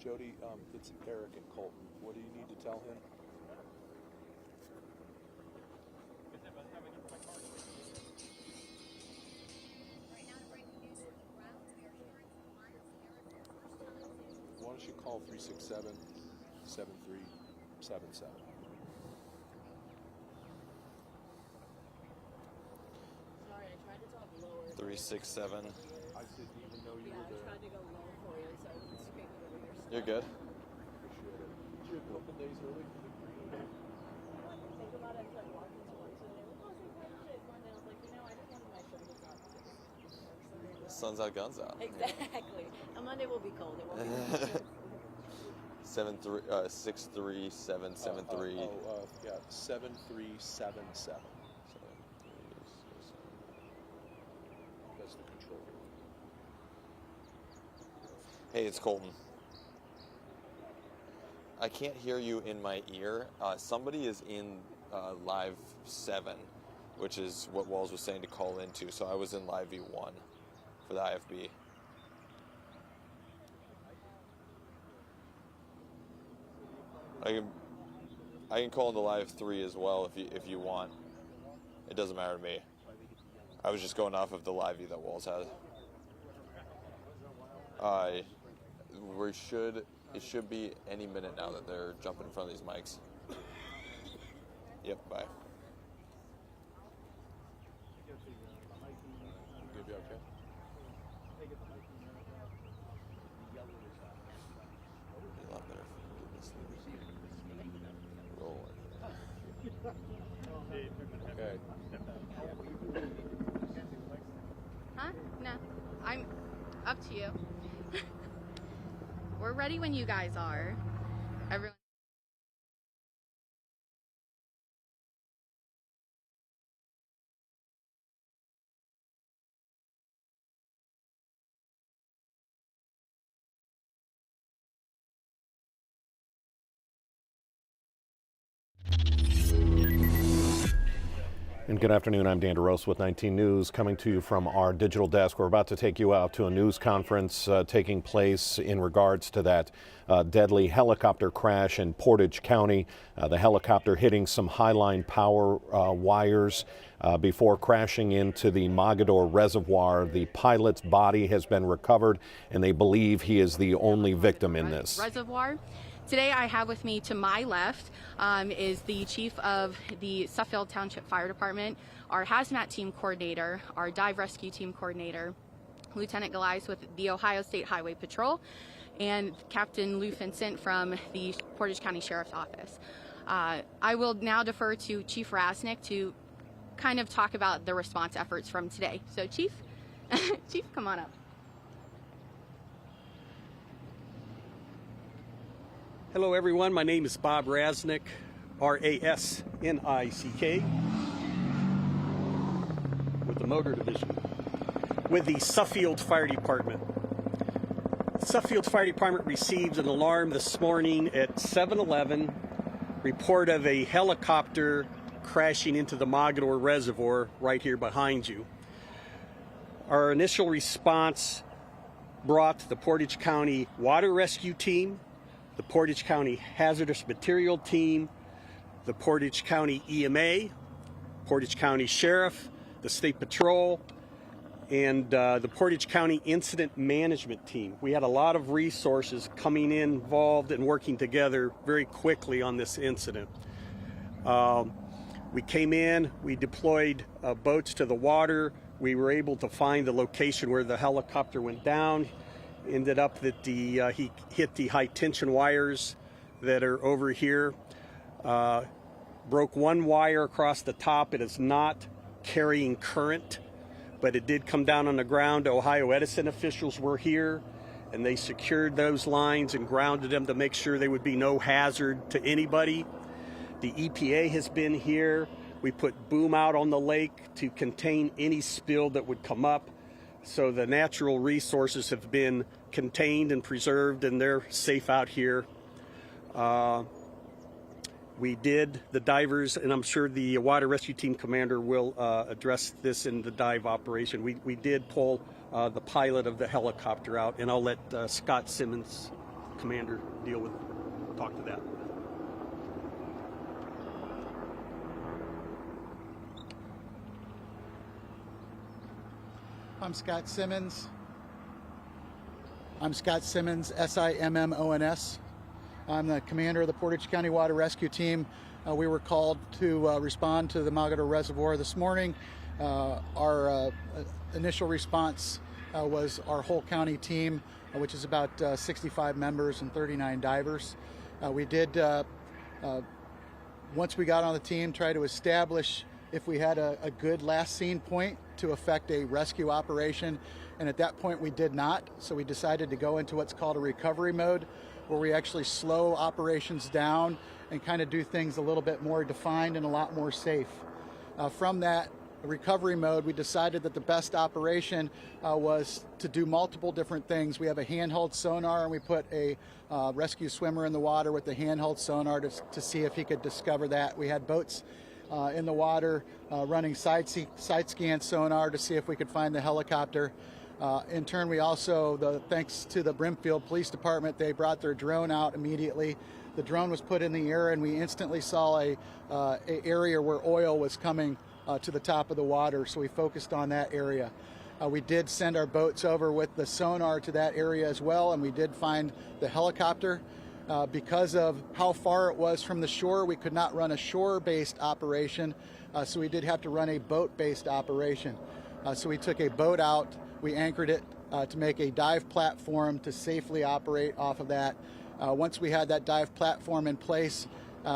F: Jody? It's Eric and Colton. What do you need to tell him? Why don't you call 367-7377?
H: 367.
F: I didn't even know you were there.
I: I tried to go low for you, so
H: You're good.
F: Appreciate it. Did you a couple days early?
H: Sun's out, guns out.
I: Exactly. On Monday will be cold. It won't be
H: 63773.
F: Yeah, 7377. That's the control.
H: Hey, it's Colton. I can't hear you in my ear. Somebody is in live 7, which is what Walls was saying to call into. So I was in live V1 for the IFB. I can call into live 3 as well if you want. It doesn't matter to me. I was just going off of the live view that Walls has. It should be any minute now that they're jumping in front of these mics. Yep, bye.
F: Give you okay?
H: It'd be a lot better if we could get this rolling.
F: Okay.
D: Huh? No. I'm up to you. We're ready when you guys are. Everyone.
A: And good afternoon, I'm Dan DeRosa with 19 News, coming to you from our digital desk. We're about to take you out to a news conference taking place in regards to that deadly helicopter crash in Portage County. The helicopter hitting some highline power wires before crashing into the Mogador Reservoir. The pilot's body has been recovered, and they believe he is the only victim in this
D: reservoir. Today I have with me to my left is the chief of the Suffield Township Fire Department, our hazmat team coordinator, our dive rescue team coordinator, Lieutenant Golias with the Ohio State Highway Patrol, and Captain Lou Vincent from the Portage County Sheriff's Office. I will now defer to Chief Rasnick to kind of talk about the response efforts from today. So Chief, Chief, come on up.
B: Hello everyone, my name is Bob Rasnick, R-A-S-N-I-C-K, with the Motor Division, with the Suffield Fire Department. The Suffield Fire Department received an alarm this morning at 7:11, report of a helicopter crashing into the Mogador Reservoir right here behind you. Our initial response brought the Portage County Water Rescue Team, the Portage County Hazardous Material Team, the Portage County EMA, Portage County Sheriff, the State Patrol, and the Portage County Incident Management Team. We had a lot of resources coming in, involved and working together very quickly on this incident. We came in, we deployed boats to the water. We were able to find the location where the helicopter went down. Ended up that he hit the high tension wires that are over here. Broke one wire across the top. It is not carrying current, but it did come down on the ground. Ohio Edison officials were here, and they secured those lines and grounded them to make sure there would be no hazard to anybody. The EPA has been here. We put boom out on the lake to contain any spill that would come up. So the natural resources have been contained and preserved, and they're safe out here. We did, the divers, and I'm sure the water rescue team commander will address this in the dive operation. We did pull the pilot of the helicopter out, and I'll let Scott Simmons, commander, talk to that.
J: I'm Scott Simmons. S-I-M-M-O-N-S. I'm the commander of the Portage County Water Rescue Team. We were called to respond to the Mogador Reservoir this morning. Our initial response was our whole county team, which is about 65 members and 39 divers. We did, once we got on the team, try to establish if we had a good last scene point to affect a rescue operation, and at that point we did not, so we decided to go into what's called a recovery mode, where we actually slow operations down and kind of do things a little bit more defined and a lot more safe. From that recovery mode, we decided that the best operation was to do multiple different things. We have a handheld sonar, and we put a rescue swimmer in the water with the handheld sonar to see if he could discover that. We had boats in the water running side scan sonar to see if we could find the helicopter. In turn, we also, thanks to the Brimfield Police Department, they brought their drone out immediately. The drone was put in the air, and we instantly saw a area where oil was coming to the top of the water, so we focused on that area. We did send our boats over with the sonar to that area as well, and we did find the helicopter. Because of how far it was from the shore, we could not run a shore-based operation, so we did have to run a boat-based operation. So we took a boat out, we anchored it to make a dive platform to safely operate off of that. Once we had that dive platform in place,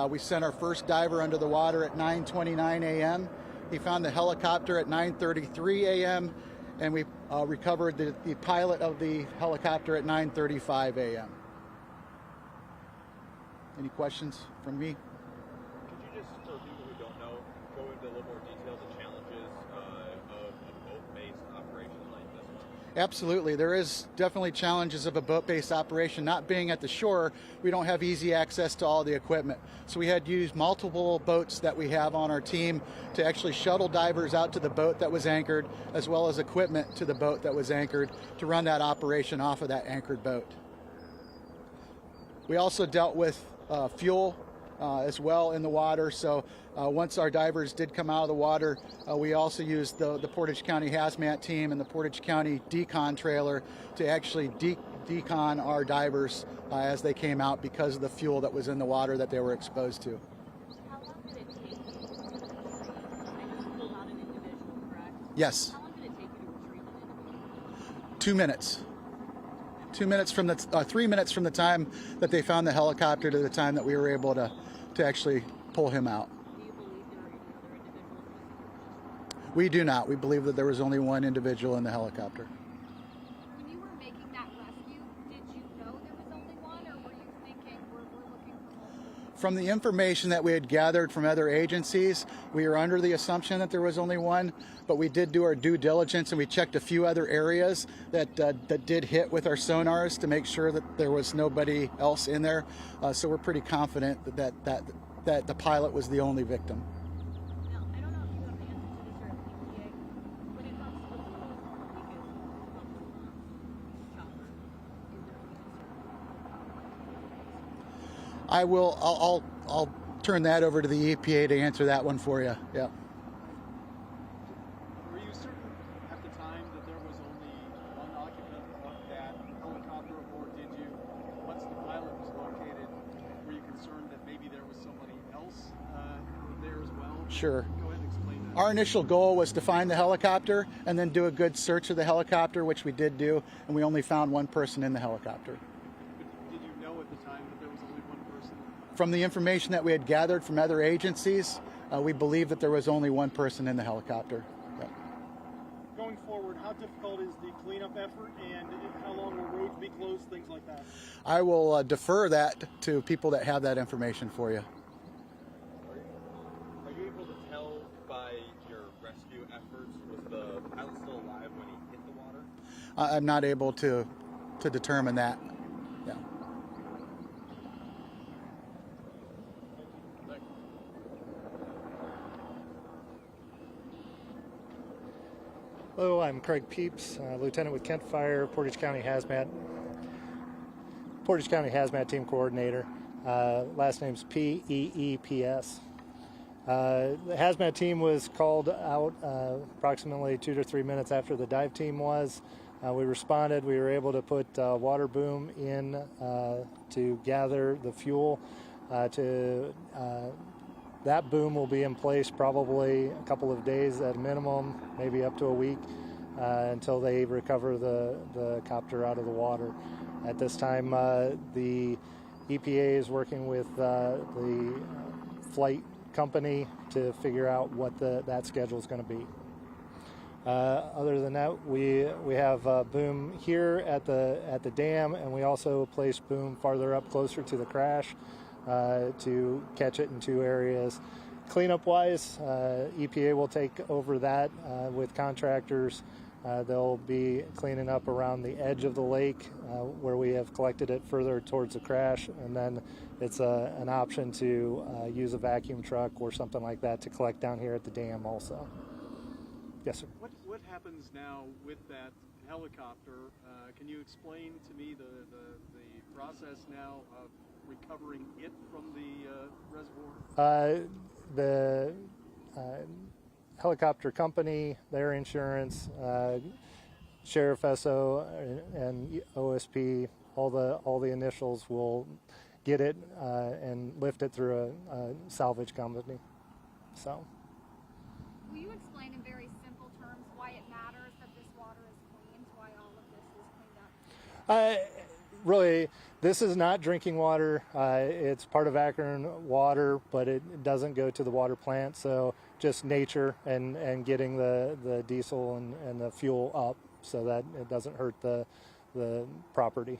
J: we sent our first diver under the water at 9:29 a.m. He found the helicopter at 9:33 a.m., and we recovered the pilot of the helicopter at 9:35 a.m. Any questions from me?
K: Could you just, for people who don't know, go into a little more detail the challenges of a boat-based operation like this one?
J: Absolutely. There is definitely challenges of a boat-based operation. Not being at the shore, we don't have easy access to all the equipment. So we had to use multiple boats that we have on our team to actually shuttle divers out to the boat that was anchored, as well as equipment to the boat that was anchored to run that operation off of that anchored boat. We also dealt with fuel as well in the water. So once our divers did come out of the water, we also used the Portage County Hazmat team and the Portage County decon trailer to actually decon our divers as they came out because of the fuel that was in the water that they were exposed to.
I: How long did it take you to retrieve? I know you pulled out an individual, correct?
J: Yes.
I: How long did it take you to retrieve an individual?
J: 2 minutes. 2 minutes from the 3 minutes from the time that they found the helicopter to the time that we were able to actually pull him out.
I: Do you believe there were any other individuals missing?
J: We do not. We believe that there was only one individual in the helicopter.
D: When you were making that rescue, did you know there was only one, or were you thinking we're looking for multiple?
J: From the information that we had gathered from other agencies, we were under the assumption that there was only one, but we did do our due diligence and we checked a few other areas that did hit with our sonars to make sure that there was nobody else in there. So we're pretty confident that the pilot was the only victim.
I: Now, I don't know if you have the answer to this or if EPA, when it comes to the fuel leakage of the chopper, is there any concern?
J: I'll turn that over to the EPA to answer that one for you. Yeah.
E: Were you certain at the time that there was only one occupant of that helicopter, or did you, once the pilot was located, were you concerned that maybe there was somebody else there as well?
J: Sure.
E: Go ahead and explain that.
J: Our initial goal was to find the helicopter and then do a good search of the helicopter, which we did do, and we only found one person in the helicopter.
E: But did you know at the time that there was only one person?
J: From the information that we had gathered from other agencies, we believe that there was only one person in the helicopter. Yeah.
G: Going forward, how difficult is the cleanup effort, and how long will roads be closed, things like that?
J: I will defer that to people that have that information for you.
K: Are you able to tell by your rescue efforts, was the pilot still alive when he hit the water?
J: I'm not able to determine that. Yeah.
G: Hello, I'm Craig Peeps, Lieutenant with Kent Fire, Portage County Hazmat Team Coordinator. Last name's P-E-E-P-S. The Hazmat team was called out approximately 2 to 3 minutes after the dive team was. We responded. We were able to put water boom in to gather the fuel. That boom will be in place probably a couple of days at a minimum, maybe up to a week. until they recover the copter out of the water. At this time, the EPA is working with the flight company to figure out what that schedule is going to be. Other than that, we have boom here at the dam, and we also placed boom farther up closer to the crash to catch it in 2 areas. Cleanup wise, EPA will take over that with contractors. They'll be cleaning up around the edge of the lake where we have collected it further towards the crash, and then it's an option to use a vacuum truck or something like that to collect down here at the dam also. Yes, sir.
E: What happens now with that helicopter? Can you explain to me the process now of recovering it from the reservoir?
G: The helicopter company, their insurance, Sheriff SO and OSP, all the initials will get it and lift it through a salvage company. So.
I: Will you explain in very simple terms why it matters that this water is cleaned, why all of this is cleaned up?
G: Really, this is not drinking water. It's part of Akron water, but it doesn't go to the water plant. So just nature and getting the diesel and the fuel up so that it doesn't hurt the property.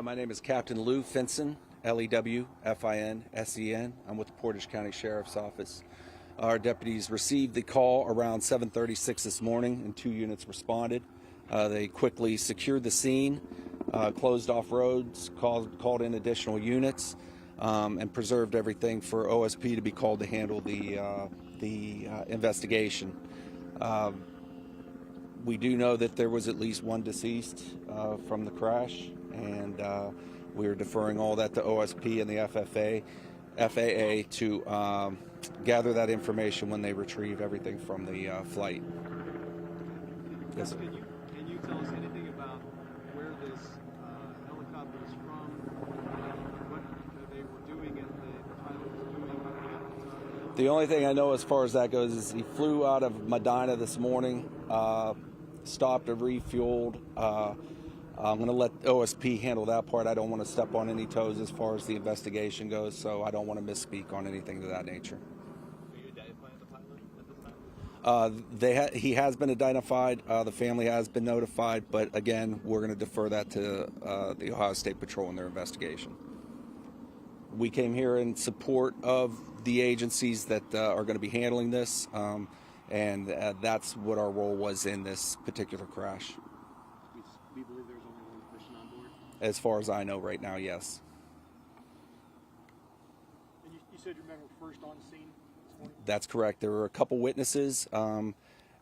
L: My name is Captain Lou Finson, Lewfinsen. I'm with the Portage County Sheriff's Office. Our deputies received the call around 7:36 this morning, and 2 units responded. They quickly secured the scene, closed off roads, called in additional units, and preserved everything for OSP to be called to handle the investigation. We do know that there was at least 1 deceased from the crash, and we are deferring all that to OSP and the FAA to gather that information when they retrieve everything from the flight. Yes, sir.
E: Can you tell us anything about where this helicopter is from, what they were doing and the pilot was doing?
L: The only thing I know as far as that goes is he flew out of Medina this morning, stopped and refueled. I'm going to let OSP handle that part. I don't want to step on any toes as far as the investigation goes, so I don't want to misspeak on anything of that nature.
K: Are you identifying the pilot at this time?
L: He has been identified. The family has been notified, but again, we're going to defer that to the Ohio State Patrol in their investigation. We came here in support of the agencies that are going to be handling this, and that's what our role was in this particular crash.
E: We believe there's only 1 person on board.
L: As far as I know right now, yes.
E: And you said you remember first on scene this morning?
L: That's correct. There were a couple witnesses.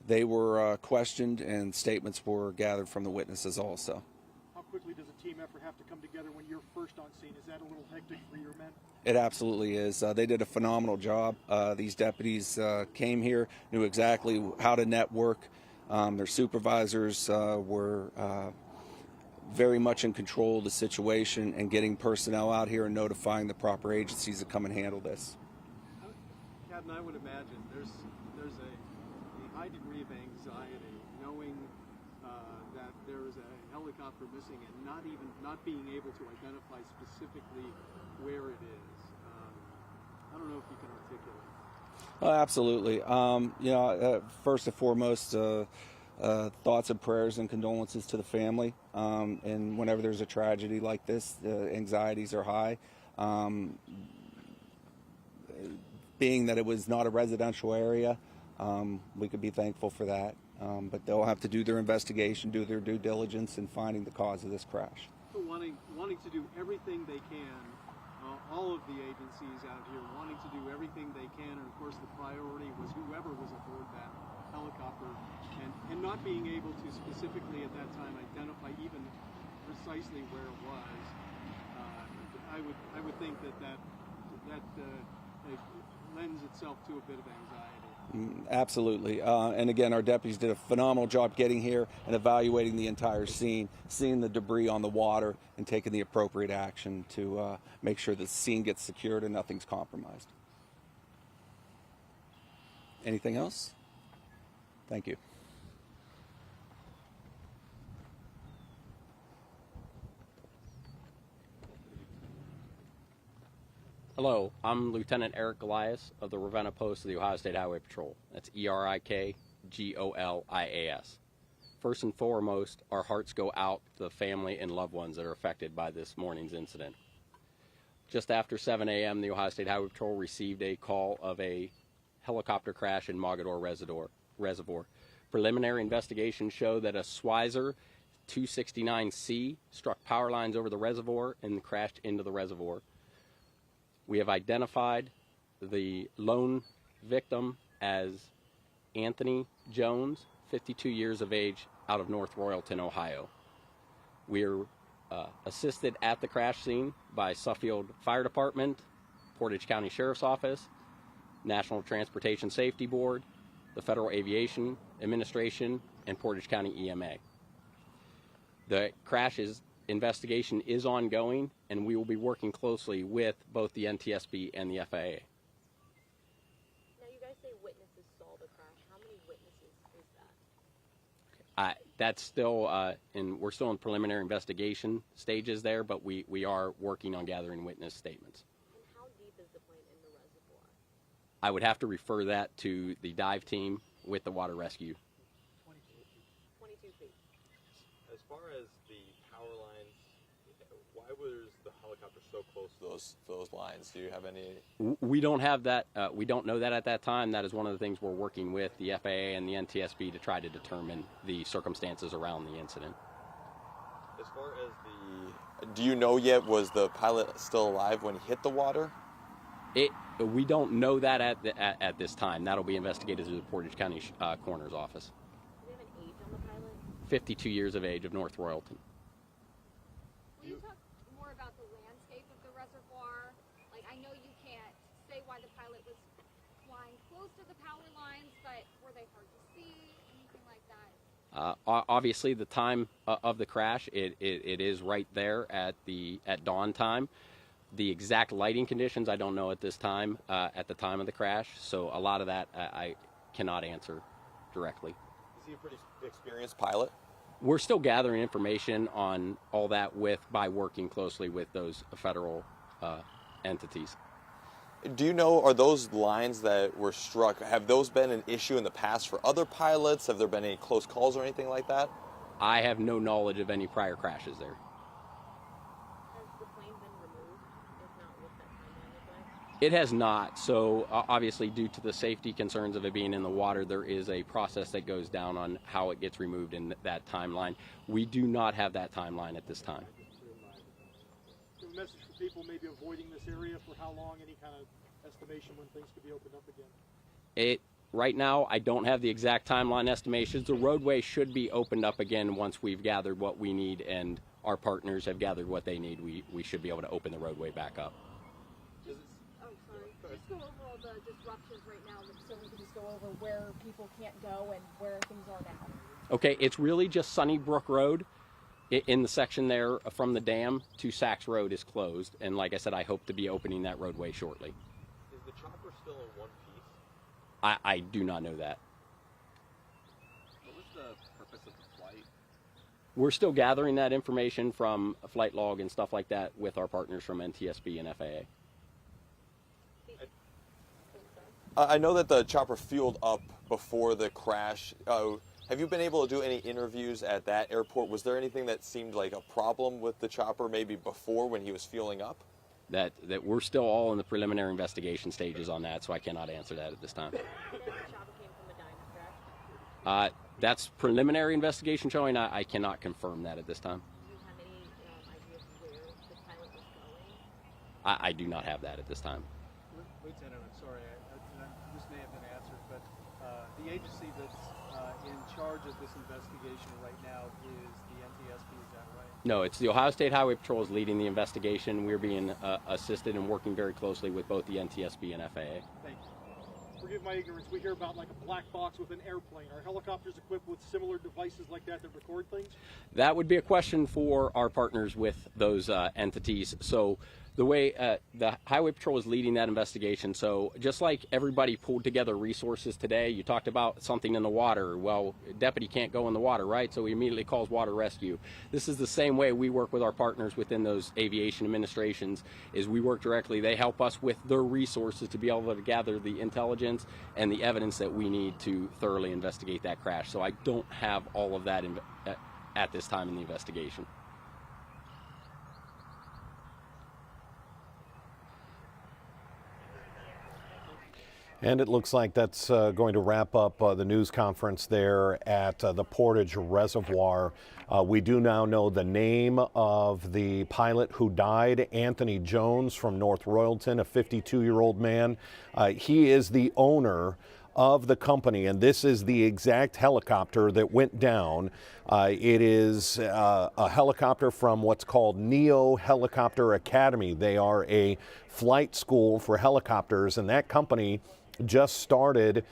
L: They were questioned, and statements were gathered from the witnesses also.
E: How quickly does a team effort have to come together when you're first on scene? Is that a little hectic for your men?
L: It absolutely is. They did a phenomenal job. These deputies came here, knew exactly how to network. Their supervisors were very much in control of the situation and getting personnel out here and notifying the proper agencies to come and handle this.
E: Captain, I would imagine there's a high degree of anxiety knowing that there is a helicopter missing and not being able to identify specifically where it is. I don't know if you can articulate.
L: Oh, absolutely. First and foremost, thoughts and prayers and condolences to the family. And whenever there's a tragedy like this, the anxieties are high. Being that it was not a residential area, we could be thankful for that. But they'll have to do their investigation, do their due diligence in finding the cause of this crash.
E: So wanting to do everything they can, all of the agencies out here wanting to do everything they can, and of course the priority was whoever was aboard that helicopter, and not being able to specifically at that time identify even precisely where it was. I would think that lends itself to a bit of anxiety.
L: Absolutely. And again, our deputies did a phenomenal job getting here and evaluating the entire scene, seeing the debris on the water, and taking the appropriate action to make sure the scene gets secured and nothing's compromised. Anything else? Thank you.
M: Hello, I'm Lieutenant Eric Golias of the Ravenna Post of the Ohio State Highway Patrol. That's ERIKGOLIAS. First and foremost, our hearts go out to the family and loved ones that are affected by this morning's incident. Just after 7 a.m., the Ohio State Highway Patrol received a call of a helicopter crash in Mogador Reservoir. Preliminary investigations show that a Schweizer 269C struck power lines over the reservoir and crashed into the reservoir. We have identified the lone victim as Anthony Jones, 52 years of age, out of North Royalton, Ohio. We are assisted at the crash scene by Suffield Fire Department, Portage County Sheriff's Office, National Transportation Safety Board, the Federal Aviation Administration, and Portage County EMA. The investigation is ongoing, and we will be working closely with both the NTSB and the FAA.
I: Now, you guys say witnesses saw the crash. How many witnesses is that?
M: That's still we're still in preliminary investigation stages there, but we are working on gathering witness statements.
I: And how deep is the plane in the reservoir?
M: I would have to refer that to the dive team with the water rescue.
I: 22 feet.
K: As far as the power lines, why was the helicopter so close to
H: Those lines. Do you have any?
M: We don't have that. We don't know that at that time. That is one of the things we're working with the FAA and the NTSB to try to determine the circumstances around the incident.
K: As far as
H: Do you know yet? Was the pilot still alive when he hit the water?
M: We don't know that at this time. That'll be investigated through the Portage County Coroner's Office.
I: Do we have an age on the pilot?
M: 52 years of age, of North Royalton.
D: Will you talk more about the landscape of the reservoir? Like, I know you can't say why the pilot was flying close to the power lines, but were they hard to see? Anything like that?
M: Obviously, the time of the crash, it is right there at dawn time. The exact lighting conditions, I don't know at this time, at the time of the crash. So a lot of that I cannot answer directly.
H: Is he a pretty experienced pilot?
M: We're still gathering information on all that by working closely with those federal entities.
H: Do you know, are those lines that were struck, have those been an issue in the past for other pilots? Have there been any close calls or anything like that?
M: I have no knowledge of any prior crashes there.
I: Has the plane been removed? If not, what's that timeline look like?
M: It has not. So obviously, due to the safety concerns of it being in the water, there is a process that goes down on how it gets removed in that timeline. We do not have that timeline at this time.
N: A message for people maybe avoiding this area for how long, any kind of estimation when things could be opened up again?
M: Right now, I don't have the exact timeline estimations. The roadway should be opened up again once we've gathered what we need and our partners have gathered what they need. We should be able to open the roadway back up.
I: Oh, sorry. Just go over all the disruptions right now, so we can just go over where people can't go and where things are now.
M: Okay, it's really just Sunnybrook Road. In the section there from the dam to Sachs Road is closed, and like I said, I hope to be opening that roadway shortly.
K: Is the chopper still in one piece?
M: I do not know that.
K: What was the purpose of the flight?
M: We're still gathering that information from a flight log and stuff like that with our partners from NTSB and FAA.
H: I know that the chopper fueled up before the crash. Have you been able to do any interviews at that airport? Was there anything that seemed like a problem with the chopper maybe before when he was fueling up?
M: That we're still all in the preliminary investigation stages on that, so I cannot answer that at this time.
I: The chopper came from the diamond crash?
M: That's preliminary investigation showing. I cannot confirm that at this time.
I: Do you have any idea of where the pilot was going?
M: I do not have that at this time.
E: Lieutenant, I'm sorry, this may have been answered, but the agency that's in charge of this investigation right now is the NTSB, is that right?
M: No, it's the Ohio State Highway Patrol is leading the investigation. We're being assisted and working very closely with both the NTSB and FAA.
E: Thank you.
N: forgive my ignorance, we hear about like a black box with an airplane. Are helicopters equipped with similar devices like that record things?
M: That would be a question for our partners with those entities. So the way the Highway Patrol is leading that investigation, so just like everybody pulled together resources today, you talked about something in the water. Well, a deputy can't go in the water, right? So he immediately calls water rescue. This is the same way we work with our partners within those aviation administrations, is we work directly. They help us with their resources to be able to gather the intelligence and the evidence that we need to thoroughly investigate that crash. So I don't have all of that at this time in the investigation.
A: And it looks like that's going to wrap up the news conference there at the Portage Reservoir. We do now know the name of the pilot who died, Anthony Jones from North Royalton, a 52-year-old man. He is the owner of the company, and this is the exact helicopter that went down. It is a helicopter from what's called Neo Helicopter Academy. They are a flight school for helicopters, and that company just started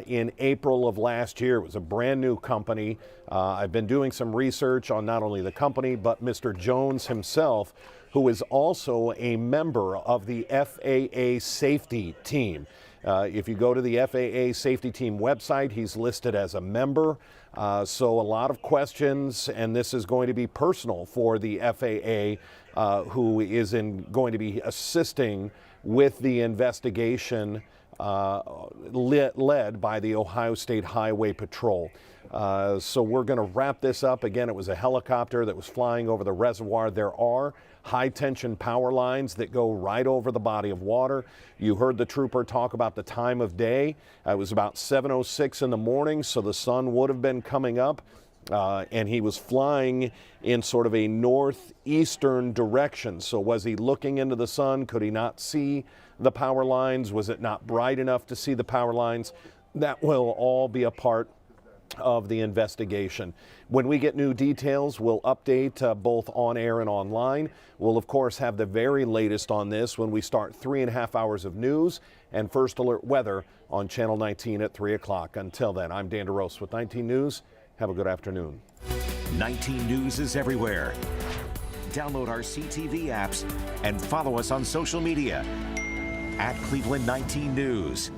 A: in April of last year. It was a brand new company. I've been doing some research on not only the company, but Mr. Jones himself, who is also a member of the FAA safety team. If you go to the FAA safety team website, he's listed as a member. So a lot of questions, and this is going to be personal for the FAA, who is going to be assisting with the investigation led by the Ohio State Highway Patrol. So we're going to wrap this up. Again, it was a helicopter that was flying over the reservoir. There are high-tension power lines that go right over the body of water. You heard the trooper talk about the time of day. It was about 7:06 in the morning, so the sun would have been coming up. And he was flying in sort of a northeastern direction. So was he looking into the sun? Could he not see the power lines? Was it not bright enough to see the power lines? That will all be a part of the investigation. When we get new details, we'll update both on air and online. We'll, of course, have the very latest on this when we start 3.5 hours of news and First Alert weather on Channel 19 at 3 o'clock. Until then, I'm Dan DeRose with 19 News. Have a good afternoon.
O: 19 News is everywhere. Download our CTV apps and follow us on social media at Cleveland 19 News.